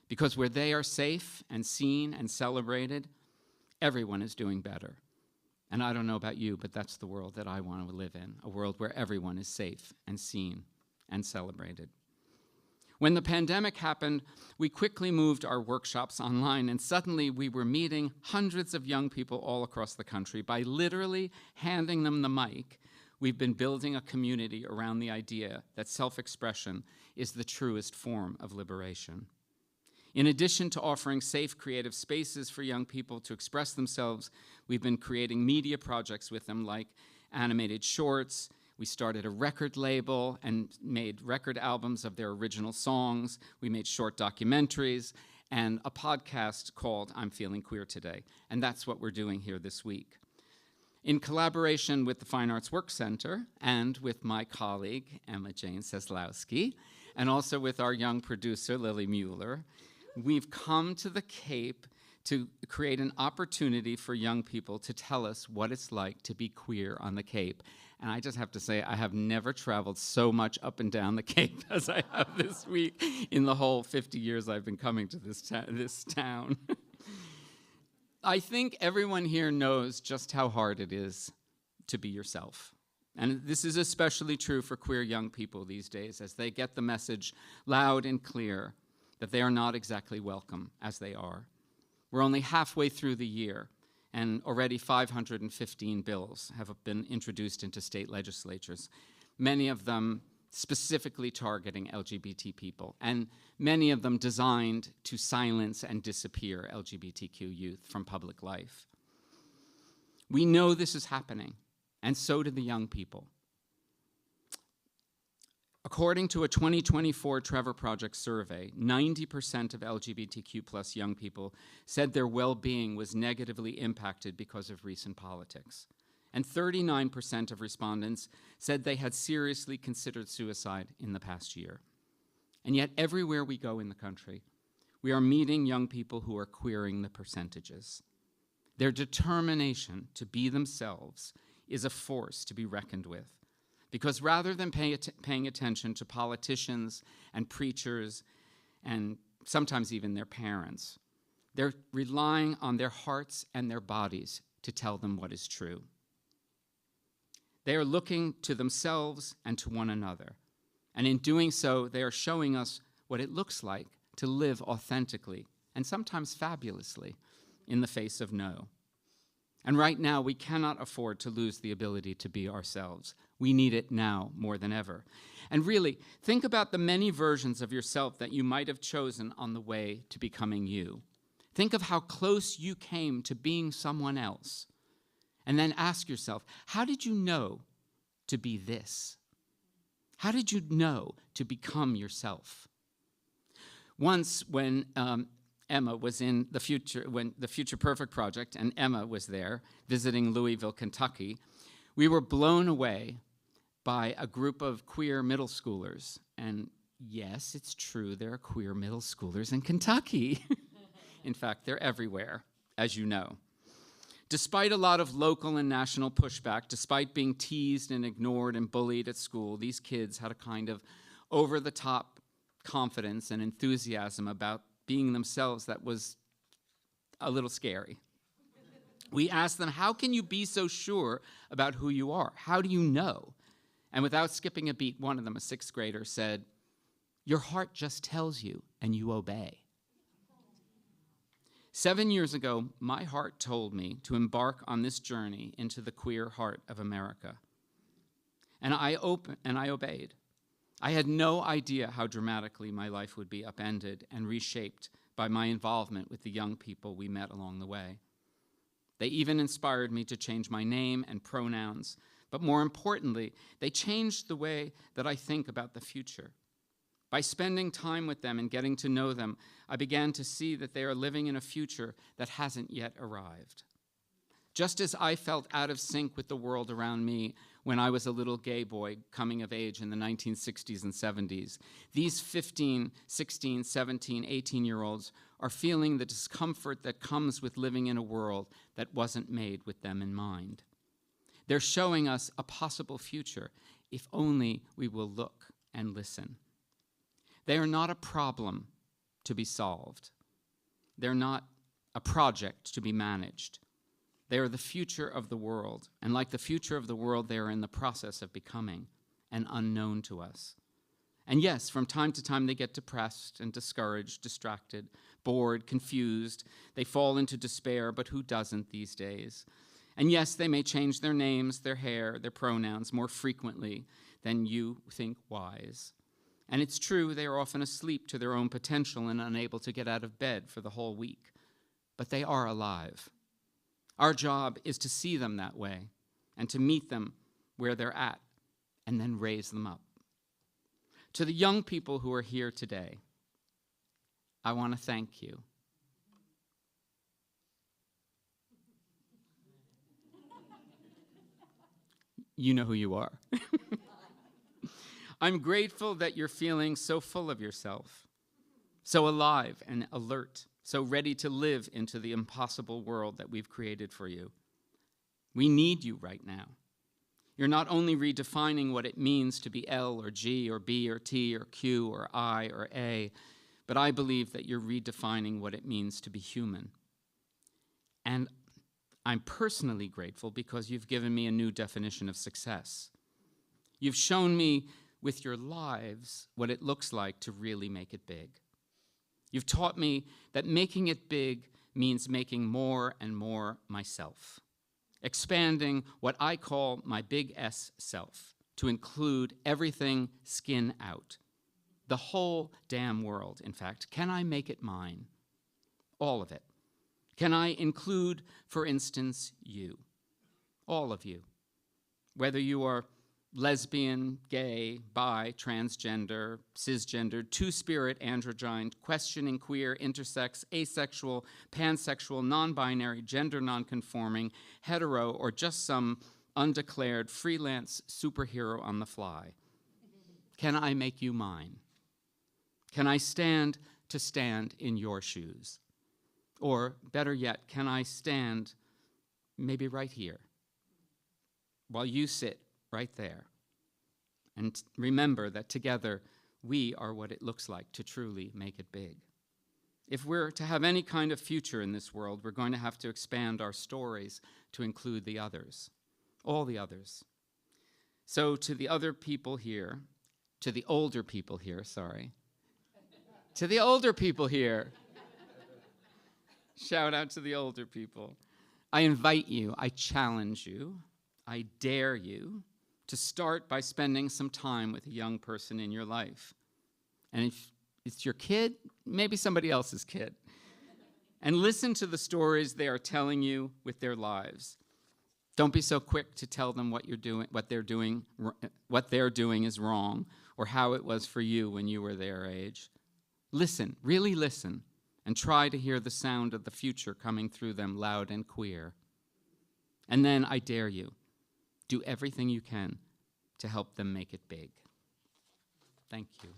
Because where they are safe and seen and celebrated, everyone is doing better. And I don't know about you, but that's the world that I want to live in, a world where everyone is safe and seen and celebrated. When the pandemic happened, we quickly moved our workshops online, and suddenly we were meeting hundreds of young people all across the country. By literally handing them the mic, we've been building a community around the idea that self-expression is the truest form of liberation. In addition to offering safe, creative spaces for young people to express themselves, we've been creating media projects with them, like animated shorts. We started a record label and made record albums of their original songs. We made short documentaries and a podcast called I'm Feeling Queer Today. And that's what we're doing here this week. In collaboration with the Fine Arts Work Center and with my colleague, Emma Jane Seslowski, and also with our young producer, Lily Mueller, we've come to the Cape to create an opportunity for young people to tell us what it's like to be queer on the Cape. And I just have to say, I have never traveled so much up and down the Cape as I have this week in the whole 50 years I've been coming to this town. I think everyone here knows just how hard it is to be yourself. And this is especially true for queer young people these days, as they get the message loud and clear that they are not exactly welcome as they are. We're only halfway through the year, and already 515 bills have been introduced into state legislatures, many of them specifically targeting LGBT people, and many of them designed to silence and disappear LGBTQ youth from public life. We know this is happening, and so do the young people. According to a 2024 Trevor Project survey, 90% of LGBTQ+ young people said their well-being was negatively impacted because of recent politics. And 39% of respondents said they had seriously considered suicide in the past year. And yet, everywhere we go in the country, we are meeting young people who are queering the percentages. Their determination to be themselves is a force to be reckoned with. Because rather than paying attention to politicians and preachers and sometimes even their parents, they're relying on their hearts and their bodies to tell them what is true. They are looking to themselves and to one another. And in doing so, they are showing us what it looks like to live authentically and sometimes fabulously in the face of no. And right now, we cannot afford to lose the ability to be ourselves. We need it now more than ever. And really, think about the many versions of yourself that you might have chosen on the way to becoming you. Think of how close you came to being someone else. And then ask yourself, how did you know to be this? How did you know to become yourself? Once when Emma was in the Future Perfect Project, and Emma was there visiting Louisville, Kentucky, we were blown away by a group of queer middle schoolers. And yes, it's true, there are queer middle schoolers in Kentucky. In fact, they're everywhere, as you know. Despite a lot of local and national pushback, despite being teased and ignored and bullied at school, these kids had a kind of over-the-top confidence and enthusiasm about being themselves that was a little scary. We asked them, how can you be so sure about who you are? How do you know? And without skipping a beat, one of them, a sixth grader, said, your heart just tells you and you obey. 7 years ago, my heart told me to embark on this journey into the queer heart of America. And I obeyed. I had no idea how dramatically my life would be upended and reshaped by my involvement with the young people we met along the way. They even inspired me to change my name and pronouns, but more importantly, they changed the way that I think about the future. By spending time with them and getting to know them, I began to see that they are living in a future that hasn't yet arrived. Just as I felt out of sync with the world around me when I was a little gay boy coming of age in the 1960s and 70s. These 15, 16, 17, 18-year-olds are feeling the discomfort that comes with living in a world that wasn't made with them in mind. They're showing us a possible future if only we will look and listen. They are not a problem to be solved. They're not a project to be managed. They are the future of the world, and like the future of the world, they are in the process of becoming and unknown to us. And yes, from time to time they get depressed and discouraged, distracted, bored, confused. They fall into despair, but who doesn't these days? And yes, they may change their names, their hair, their pronouns more frequently than you think wise. And it's true, they are often asleep to their own potential and unable to get out of bed for the whole week. But they are alive. Our job is to see them that way and to meet them where they're at and then raise them up. To the young people who are here today, I want to thank you. You know who you are. I'm grateful that you're feeling so full of yourself, so alive and alert, so ready to live into the impossible world that we've created for you. We need you right now. You're not only redefining what it means to be L or G or B or T or Q or I or A, but I believe that you're redefining what it means to be human. And I'm personally grateful because you've given me a new definition of success. You've shown me with your lives what it looks like to really make it big. You've taught me that making it big means making more and more myself, expanding what I call my big S self to include everything skin out, the whole damn world, in fact. Can I make it mine? All of it. Can I include, for instance, you, all of you, whether you are lesbian, gay, bi, transgender, cisgendered, two-spirit, androgyne, questioning, queer, intersex, asexual, pansexual, non-binary, gender non-conforming, hetero, or just some undeclared freelance superhero on the fly. Can I make you mine? Can I stand to stand in your shoes? Or better yet, can I stand maybe right here while you sit right there? And remember that together we are what it looks like to truly make it big. If we're to have any kind of future in this world, we're going to have to expand our stories to include the others, all the others. So to the other people here, to the older people here, sorry, to the older people here, shout out to the older people. I invite you, I challenge you, I dare you to start by spending some time with a young person in your life. And if it's your kid, maybe somebody else's kid. And listen to the stories they are telling you with their lives. Don't be so quick to tell them what they're doing is wrong, or how it was for you when you were their age. Listen, really listen, and try to hear the sound of the future coming through them loud and queer. And then I dare you, do everything you can to help them make it big. Thank you.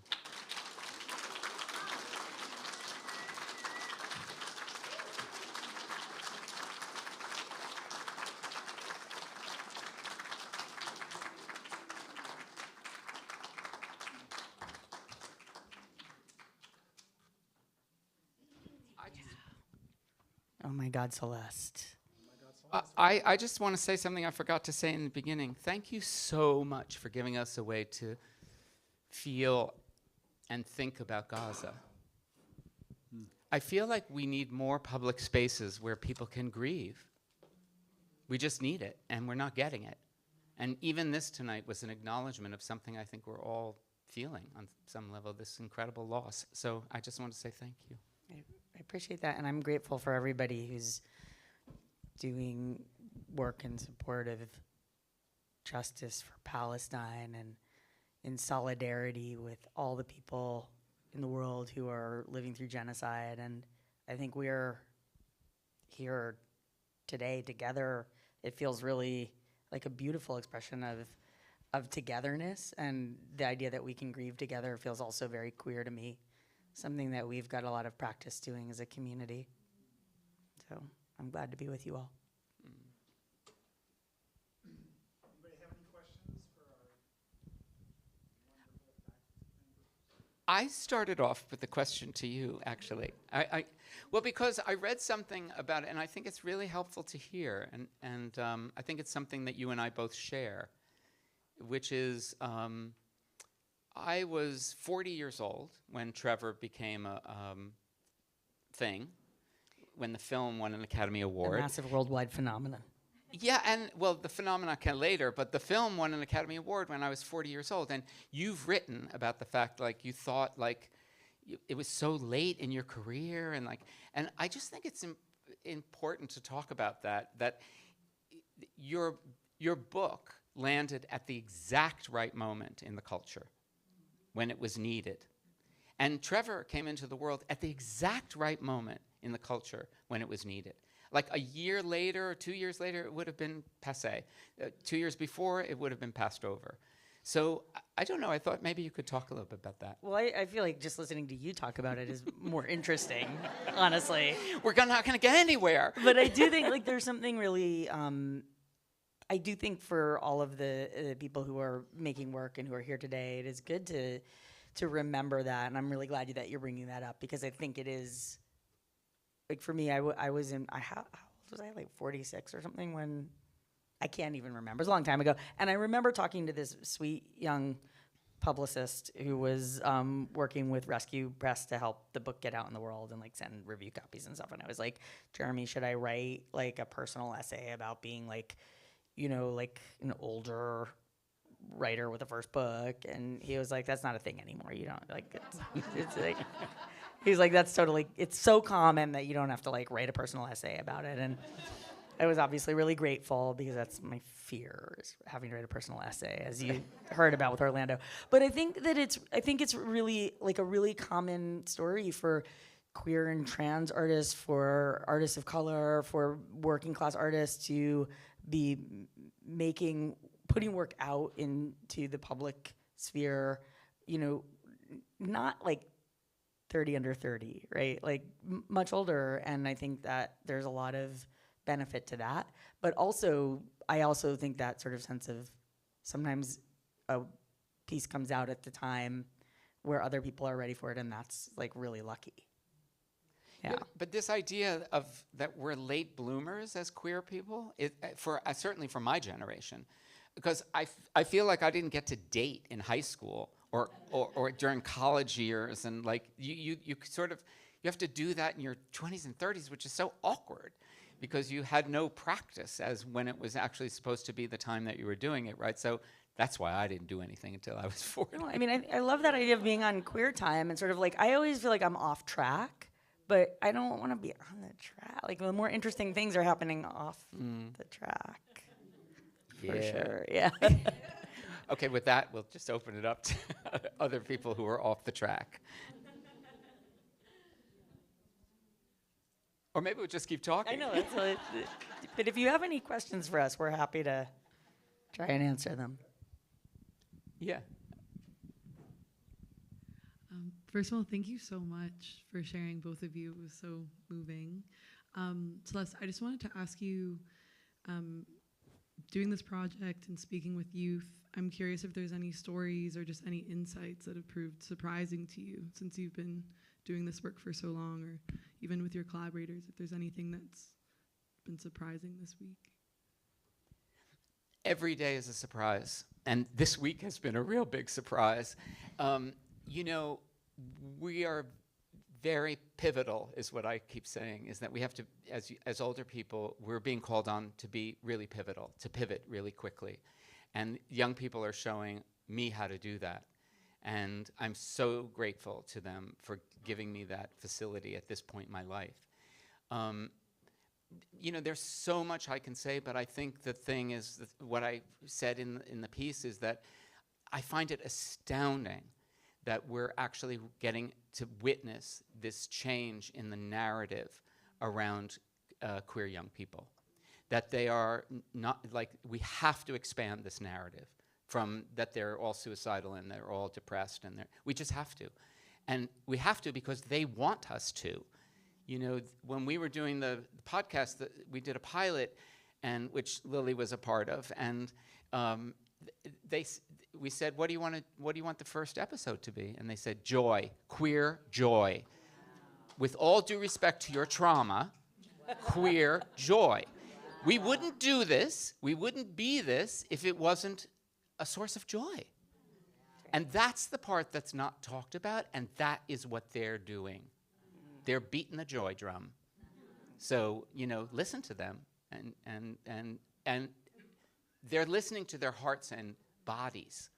Oh my God, Celeste. I just want to say something I forgot to say in the beginning. Thank you so much for giving us a way to feel and think about Gaza. I feel like we need more public spaces where people can grieve. We just need it, and we're not getting it. And even this tonight was an acknowledgement of something I think we're all feeling on some level, this incredible loss. So I just want to say thank you. I appreciate that, and I'm grateful for everybody who's doing work in support of justice for Palestine and in solidarity with all the people in the world who are living through genocide. And I think we're here today together. It feels really like a beautiful expression of togetherness, and the idea that we can grieve together feels also very queer to me. Something that we've got a lot of practice doing as a community. So I'm glad to be with you all. Anybody have any questions for our wonderful faculty? I started off with a question to you, actually. Well, because I read something about it, and I think it's really helpful to hear, and I think it's something that you and I both share, which is I was 40 years old when Trevor became a thing, when the film won an Academy A Award. massive worldwide phenomenon. Yeah, and well, the phenomenon came later, but the film won an Academy Award when I was 40 years old. And you've written about the fact, like, you thought, like, it was so late in your career, and I just think it's important to talk about that your book landed at the exact right moment in the culture, when it was needed. And Trevor came into the world at the exact right moment in the culture when it was needed. Like a year later or 2 years later, it would have been passé. 2 years before, it would have been passed over. So I don't know. I thought maybe you could talk a little bit about that. Well, I feel like just listening to you talk about it is more interesting, honestly. We're not going to get anywhere. But I do think like there's something really. I do think for all of the people who are making work and who are here today, it is good to remember that, and I'm really glad that you're bringing that up, because I think it is. Like for me, how old was I, like 46 or something, when I can't even remember. It was a long time ago. And I remember talking to this sweet young publicist who was working with Rescue Press to help the book get out in the world and like send review copies and stuff. And I was like, Jeremy, should I write like a personal essay about being like, you know, like an older writer with a first book? And he was like, that's not a thing anymore. You don't like, it's like, he's like, that's totally, it's so common that you don't have to like write a personal essay about it. And I was obviously really grateful, because that's my fear, is having to write a personal essay, as you heard about with Orlando. But I think it's really like a really common story for queer and trans artists, for artists of color, for working class artists to be putting work out into the public sphere, you know, not like 30 under 30, right? Like much older. And I think that there's a lot of benefit to that. But also, I also think that sort of sense of sometimes a piece comes out at the time where other people are ready for it, and that's like really lucky. Yeah. But this idea of that we're late bloomers as queer people, certainly for my generation, because I feel like I didn't get to date in high school or during college years, and like you have to do that in your 20s and 30s, which is so awkward, because you had no practice as when it was actually supposed to be the time that you were doing it, right? So that's why I didn't do anything until I was 40. No, I mean, I love that idea of being on Queer Time, and sort of like, I always feel like I'm off track, but I don't want to be on the track. Like, the more interesting things are happening off the track. For sure, yeah. Okay, with that, we'll just open it up to other people who are off the track. Or maybe we'll just keep talking. I know, but if you have any questions for us, we're happy to try and answer them. Yeah. First of all, thank you so much for sharing, both of you. It was so moving. Celeste, I just wanted to ask you, doing this project and speaking with youth, I'm curious if there's any stories or just any insights that have proved surprising to you since you've been doing this work for so long, or even with your collaborators, if there's anything that's been surprising this week. Every day is a surprise, and this week has been a real big surprise. You know, we are very pivotal, is what I keep saying, is that we have to, as older people, we're being called on to be really pivotal, to pivot really quickly. And young people are showing me how to do that. And I'm so grateful to them for giving me that facility at this point in my life. You know, there's so much I can say, but I think the thing is, what I said in the piece is that I find it astounding that we're actually getting to witness this change in the narrative around queer young people. that they are not, like, we have to expand this narrative from that they're all suicidal and they're all depressed, and we just have to. And we have to because they want us to. You know, when we were doing the podcast, we did a pilot, and which Lily was a part of, and we said, what do you want the first episode to be? And they said, joy, queer joy. With all due respect to your trauma, queer joy. We wouldn't do this, we wouldn't be this if it wasn't a source of joy. And that's the part that's not talked about, and that is what they're doing. They're beating the joy drum. So, you know, listen to them, and they're listening to their hearts and bodies.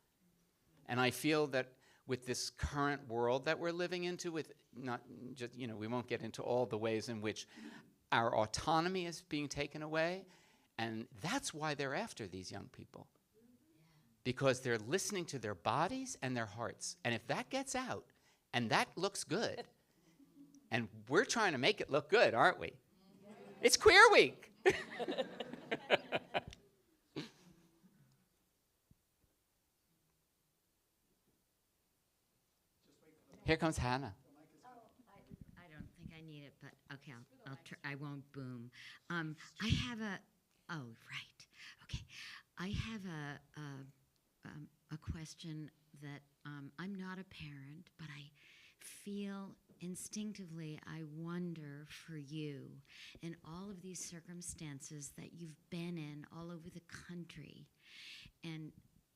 And I feel that with this current world that we're living into, with not just, you know, we won't get into all the ways in which our autonomy is being taken away, and that's why they're after these young people. Because they're listening to their bodies and their hearts. And if that gets out, and that looks good, and we're trying to make it look good, aren't we? It's Queer Week. Here comes Hannah. I don't think I need it, but okay, I won't boom. I have I have a question that I'm not a parent, but I feel instinctively, I wonder for you in all of these circumstances that you've been in all over the country, and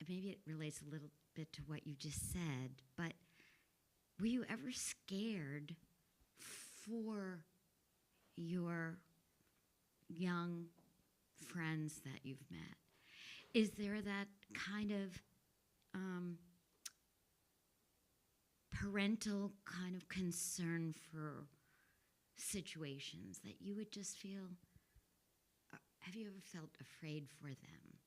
maybe it relates a little bit to what you just said, but were you ever scared for your young friends that you've met? Is there that kind of parental kind of concern for situations that you would just feel, have you ever felt afraid for them?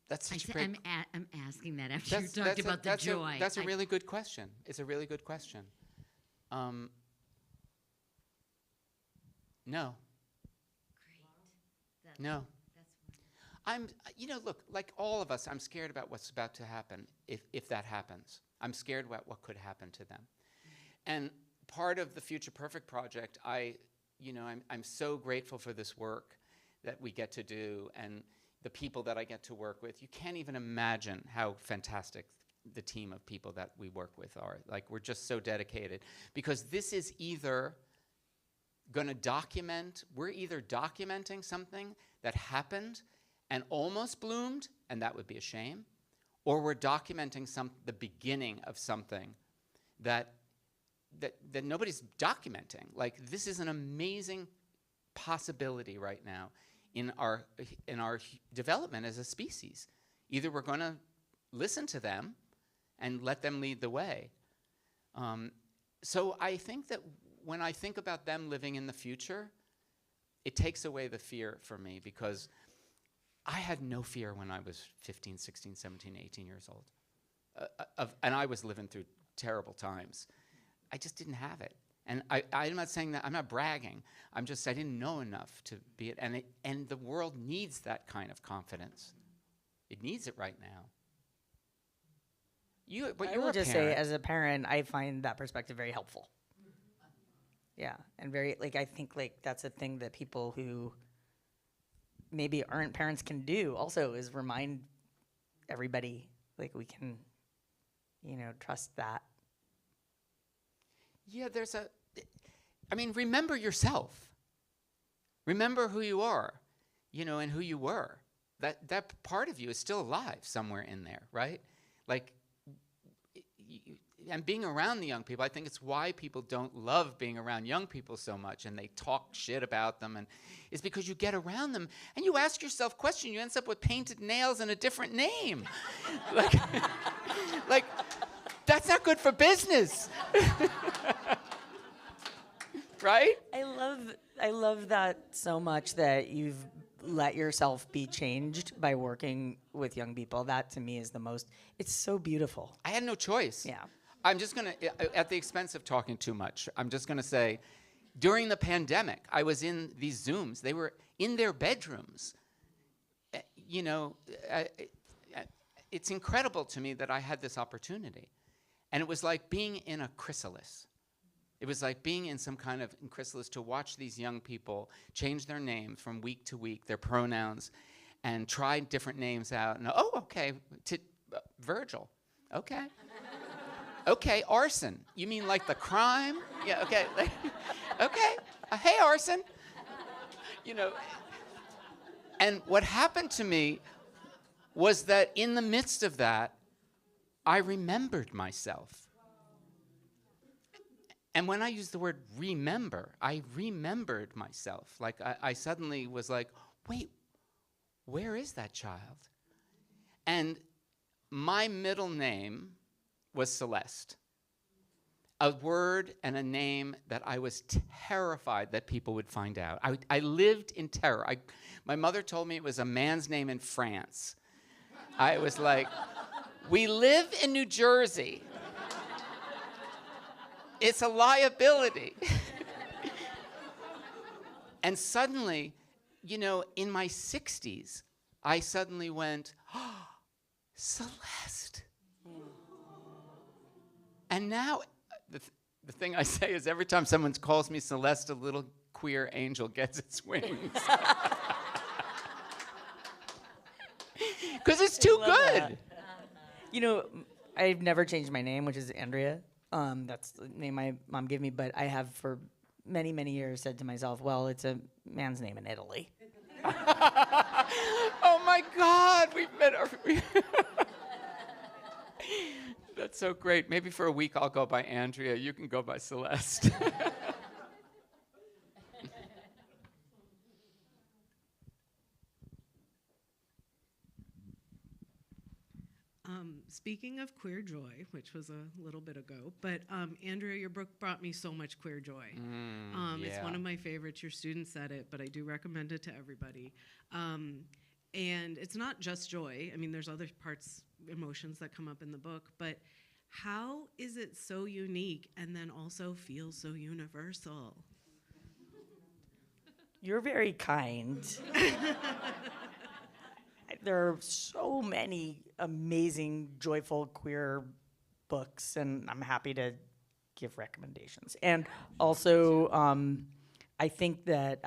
That's such a great... I'm asking that after you talked about the joy. That's a really good question. It's a really good question. No. Great. No. That's look, like all of us, I'm scared about what's about to happen if that happens. I'm scared about what could happen to them. And part of the Future Perfect project, I'm so grateful for this work that we get to do and the people that I get to work with. You can't even imagine how fantastic the team of people that we work with are. Like, we're just so dedicated. Because this is either going to document, we're either documenting something that happened and almost bloomed, and that would be a shame, or we're documenting the beginning of something that nobody's documenting. Like, this is an amazing possibility right now in our development as a species. Either we're going to listen to them and let them lead the way. So I think that when I think about them living in the future, it takes away the fear for me, because I had no fear when I was 15, 16, 17, 18 years old. And I was living through terrible times. I just didn't have it. And I'm not saying that, I'm not bragging. I'm just, I didn't know enough to be it. And the world needs that kind of confidence. It needs it right now. I will just say, as a parent, I find that perspective very helpful. Yeah, and very, I think, that's a thing that people who maybe aren't parents can do also, is remind everybody, we can, trust that. Yeah, remember yourself. Remember who you are, and who you were. That part of you is still alive somewhere in there, right? And being around the young people, I think it's why people don't love being around young people so much, and they talk shit about them, and it's because you get around them and you ask yourself questions. You end up with painted nails and a different name. That's not good for business. Right? I love that so much, that you've let yourself be changed by working with young people. That to me is it's so beautiful. I had no choice. Yeah. I'm just going to, at the expense of talking too much, I'm just going to say During the pandemic, I was in these Zooms. They were in their bedrooms. You know, it's incredible to me that I had this opportunity. And it was like being in a chrysalis. It was like being in some kind of chrysalis to watch these young people change their names from week to week, their pronouns, and try different names out. And, oh, okay, Virgil, okay. Okay, arson. You mean like the crime? Yeah, okay. Okay, hey, arson. You know, and what happened to me was that in the midst of that, I remembered myself. And when I use the word remember, I remembered myself. Like I suddenly was like, wait, where is that child? And my middle name was Celeste. A word and a name that I was terrified that people would find out. I lived in terror. My mother told me it was a man's name in France. I was like, we live in New Jersey. It's a liability. And suddenly, you know, in my 60s, I suddenly went, oh, Celeste. And now, the thing I say is every time someone calls me Celeste, a little queer angel gets its wings. Because it's too good. That. You know, I've never changed my name, which is Andrea. That's the name my mom gave me, but I have for many, many years said to myself, well, it's a man's name in Italy. Oh my God, we've met our... That's so great. Maybe for a week I'll go by Andrea. You can go by Celeste. Speaking of queer joy, which was a little bit ago, but Andrea, your book brought me so much queer joy. It's one of my favorites. Your students said it, but I do recommend it to everybody. And it's not just joy. I mean, there's other parts, emotions that come up in the book, but how is it so unique and then also feels so universal? You're very kind. There are so many amazing, joyful, queer books, and I'm happy to give recommendations. And also, I think that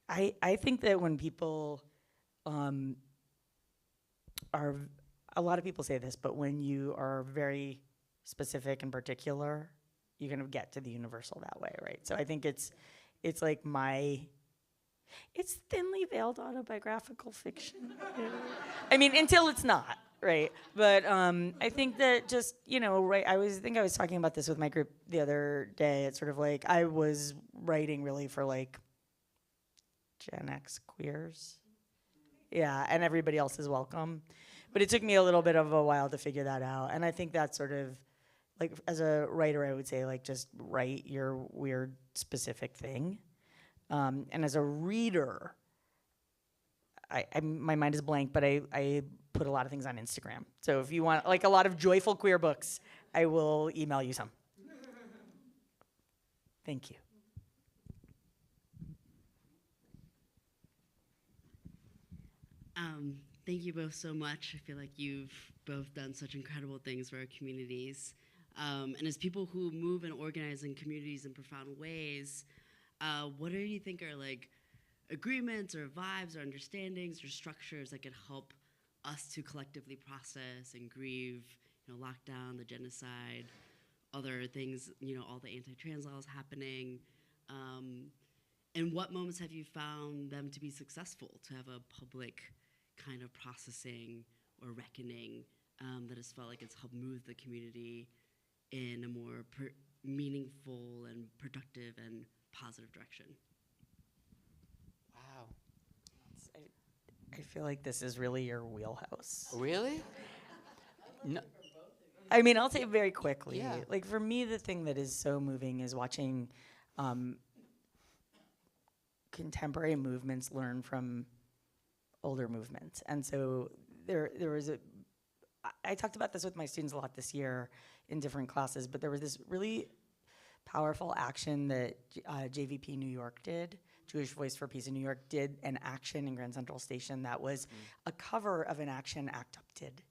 I think that when people are, a lot of people say this, but when you are very specific and particular, you kind of get to the universal that way, right? So I think it's like it's thinly veiled autobiographical fiction. I mean, until it's not, right? But I think that just, you know, right, I was talking about this with my group the other day. It's sort of like I was writing really for like Gen X queers. Yeah, and everybody else is welcome. But it took me a little bit of a while to figure that out. And I think that's sort of, like, as a writer, I would say, like, just write your weird, specific thing. And as a reader, my mind is blank, but I put a lot of things on Instagram. So if you want, like, a lot of joyful queer books, I will email you some. Thank you. Thank you both so much. I feel like you've both done such incredible things for our communities. And as people who move and organize in communities in profound ways, what do you think are like agreements or vibes or understandings or structures that could help us to collectively process and grieve, you know, lockdown, the genocide, other things, you know, all the anti-trans laws happening? And what moments have you found them to be successful, to have a public kind of processing or reckoning that has felt like it's helped move the community in a more meaningful and productive and positive direction? Wow. I feel like this is really your wheelhouse. Really? No. I mean, I'll say very quickly. Yeah. Like, for me, the thing that is so moving is watching contemporary movements learn from older movements. And so there was I talked about this with my students a lot this year in different classes, but there was this really powerful action that JVP New York did. Jewish Voice for Peace in New York did an action in Grand Central Station that was a cover of an action ACT UP did.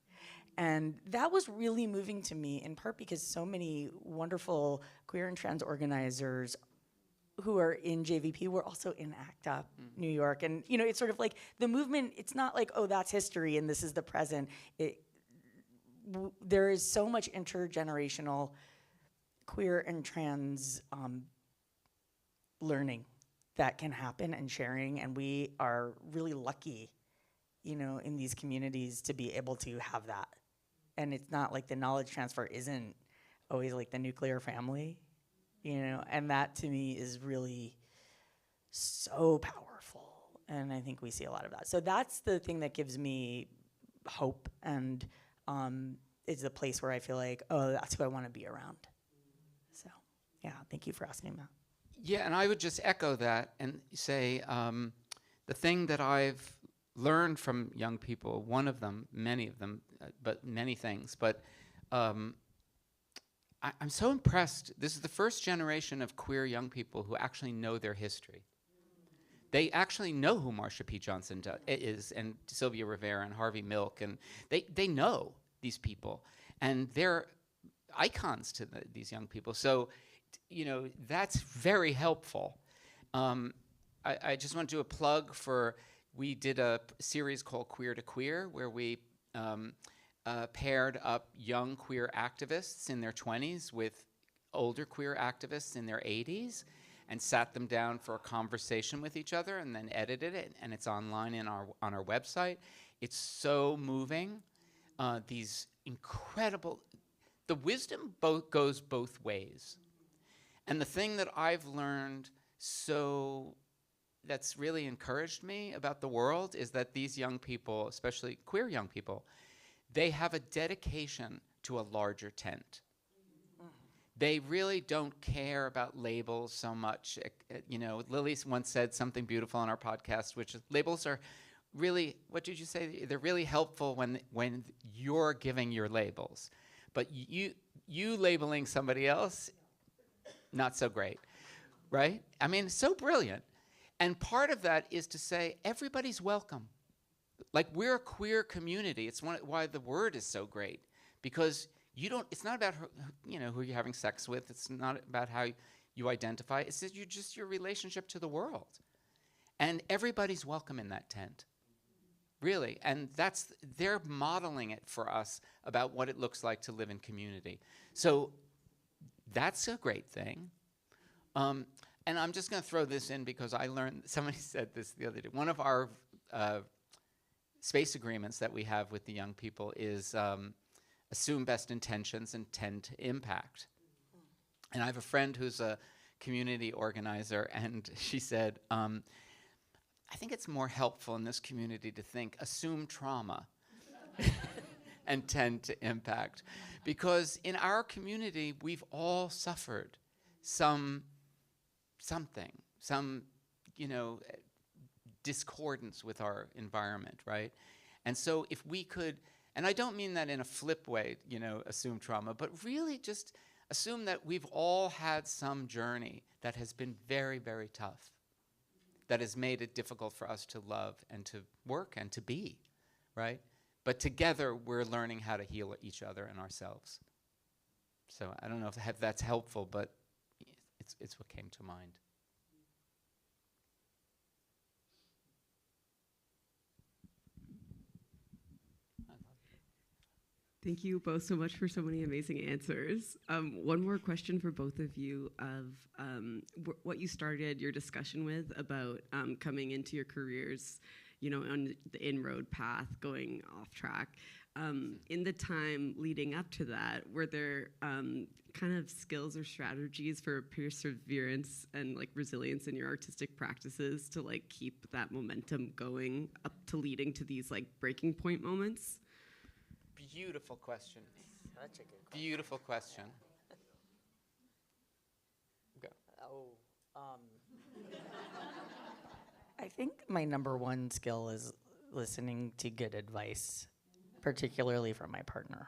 And that was really moving to me, in part because so many wonderful queer and trans organizers who are in JVP were also in ACT UP New York. And, you know, it's sort of like the movement, it's not like, oh, that's history and this is the present. There is so much intergenerational queer and trans learning that can happen and sharing, and we are really lucky, you know, in these communities to be able to have that. And it's not like the knowledge transfer isn't always like the nuclear family, you know, and that to me is really so powerful. And I think we see a lot of that. So that's the thing that gives me hope, and is the place where I feel like, oh, that's who I want to be around. So, yeah, thank you for asking that. Yeah, and I would just echo that and say the thing that I've learned from young people, one of them, many of them, but many things, but I'm so impressed. This is the first generation of queer young people who actually know their history. They actually know who Marsha P. Johnson is, and Sylvia Rivera and Harvey Milk, and they know these people, and they're icons to these young people. So, you know, that's very helpful. I just want to do a plug for, we did a series called Queer to Queer, where we paired up young queer activists in their 20s with older queer activists in their 80s and sat them down for a conversation with each other and then edited it, and it's online on our website. It's so moving. These incredible, the wisdom goes both ways. And the thing that I've learned that's really encouraged me about the world is that these young people, especially queer young people, they have a dedication to a larger tent. They really don't care about labels so much. You know, Lily once said something beautiful on our podcast, which is labels are really, what did you say? They're really helpful when you're giving your labels. But you labeling somebody else, not so great, right? I mean, so brilliant. And part of that is to say everybody's welcome. Like, we're a queer community. It's why the word is so great, because it's not about who you're having sex with. It's not about how you identify. It's just your relationship to the world. And everybody's welcome in that tent, really. And they're modeling it for us about what it looks like to live in community. So that's a great thing. And I'm just going to throw this in because I learned, somebody said this the other day. One of our space agreements that we have with the young people is assume best intentions and tend to impact. And I have a friend who's a community organizer, and she said, I think it's more helpful in this community to think assume trauma and tend to impact. Because in our community, we've all suffered some discordance with our environment, right? And so if we could, and I don't mean that in a flip way, assume trauma, but really just assume that we've all had some journey that has been very, very tough, that has made it difficult for us to love and to work and to be, right? But together, we're learning how to heal each other and ourselves. So I don't know if that's helpful, but it's what came to mind. Thank you both so much for so many amazing answers. One more question for both of you of what you started your discussion with about coming into your careers, on the inroad path, going off track. In the time leading up to that, were there kind of skills or strategies for perseverance and resilience in your artistic practices to keep that momentum going up to leading to these breaking point moments? Beautiful question. Such a good question. Beautiful question. Go. I think my number one skill is listening to good advice, particularly from my partner.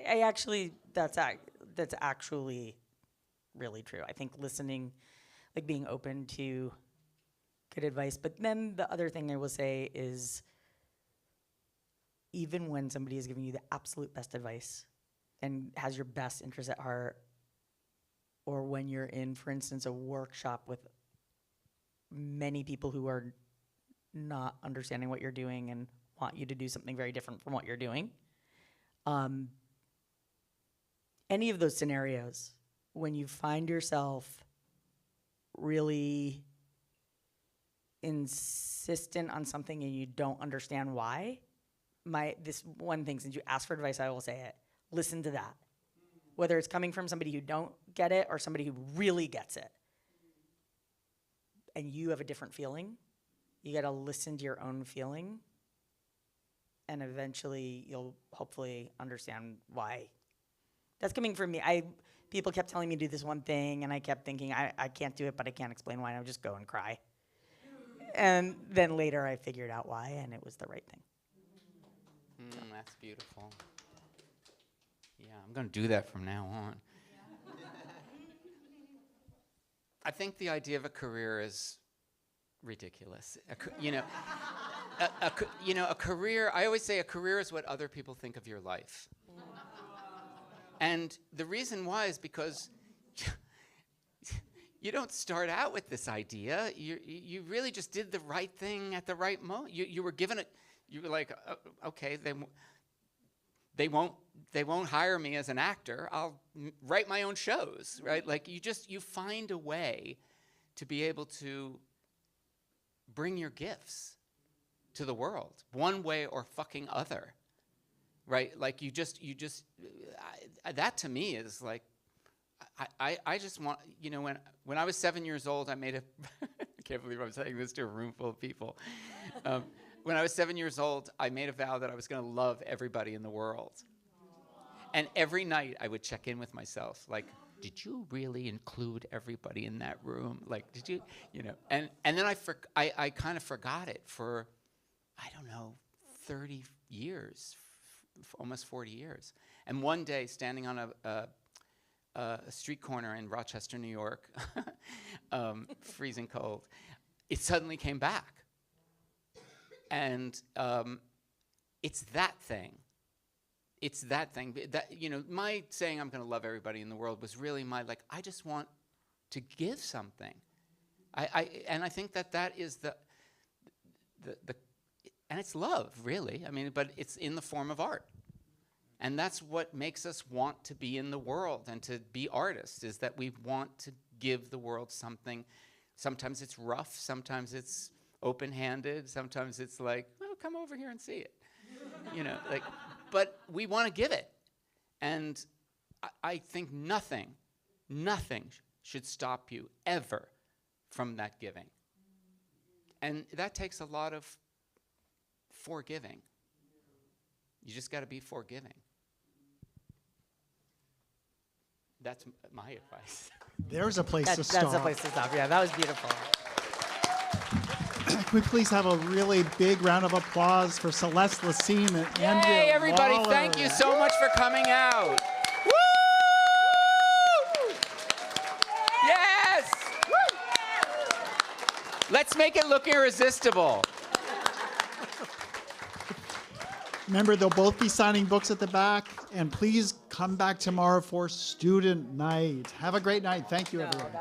I actually that's actually really true. I think listening, like being open to good advice. But then the other thing I will say is, even when somebody is giving you the absolute best advice and has your best interest at heart, or when you're in, for instance, a workshop with many people who are not understanding what you're doing and want you to do something very different from what you're doing, any of those scenarios, when you find yourself really insistent on something and you don't understand why, this one thing, since you asked for advice, I will say it. Listen to that. Whether it's coming from somebody who don't get it or somebody who really gets it, and you have a different feeling, you got to listen to your own feeling, and eventually you'll hopefully understand why. That's coming from me. People kept telling me to do this one thing, and I kept thinking, I can't do it, but I can't explain why, and I would just go and cry. And then later I figured out why, and it was the right thing. That's beautiful. Yeah, I'm going to do that from now on. I think the idea of a career is ridiculous. A career, I always say a career is what other people think of your life. And the reason why is because you don't start out with this idea. You really just did the right thing at the right moment. You were given it. You were like, okay, they won't hire me as an actor. I'll write my own shows, right? Like you find a way to be able to bring your gifts to the world, one way or fucking other, right? Like that to me is like, I just want, when I was 7 years old, I made a, I can't believe I'm saying this to a room full of people. When I was 7 years old, I made a vow that I was going to love everybody in the world. And every night I would check in with myself, like, did you really include everybody in that room? Like, did you, And then I kind of forgot it for, I don't know, 30 years, almost 40 years. And one day, standing on a street corner in Rochester, New York, freezing cold, it suddenly came back. And it's that thing. It's that thing. That, my saying I'm going to love everybody in the world was really I just want to give something. And I think that is the and it's love, really. I mean, but it's in the form of art. And that's what makes us want to be in the world and to be artists, is that we want to give the world something. Sometimes it's rough, sometimes it's open-handed, sometimes it's like, oh, come over here and see it. But we want to give it. And I think nothing should stop you ever from that giving. And that takes a lot of forgiving. You just got to be forgiving. That's my advice. There's a place to stop. That's a place to stop. Yeah, that was beautiful. Can we please have a really big round of applause for Celeste Lecesne and Andrea Yay, everybody. Lawlor. Thank you so much for coming out. Woo! Yes! Let's make it look irresistible. Remember, they'll both be signing books at the back, and please come back tomorrow for student night. Have a great night. Thank you, everyone.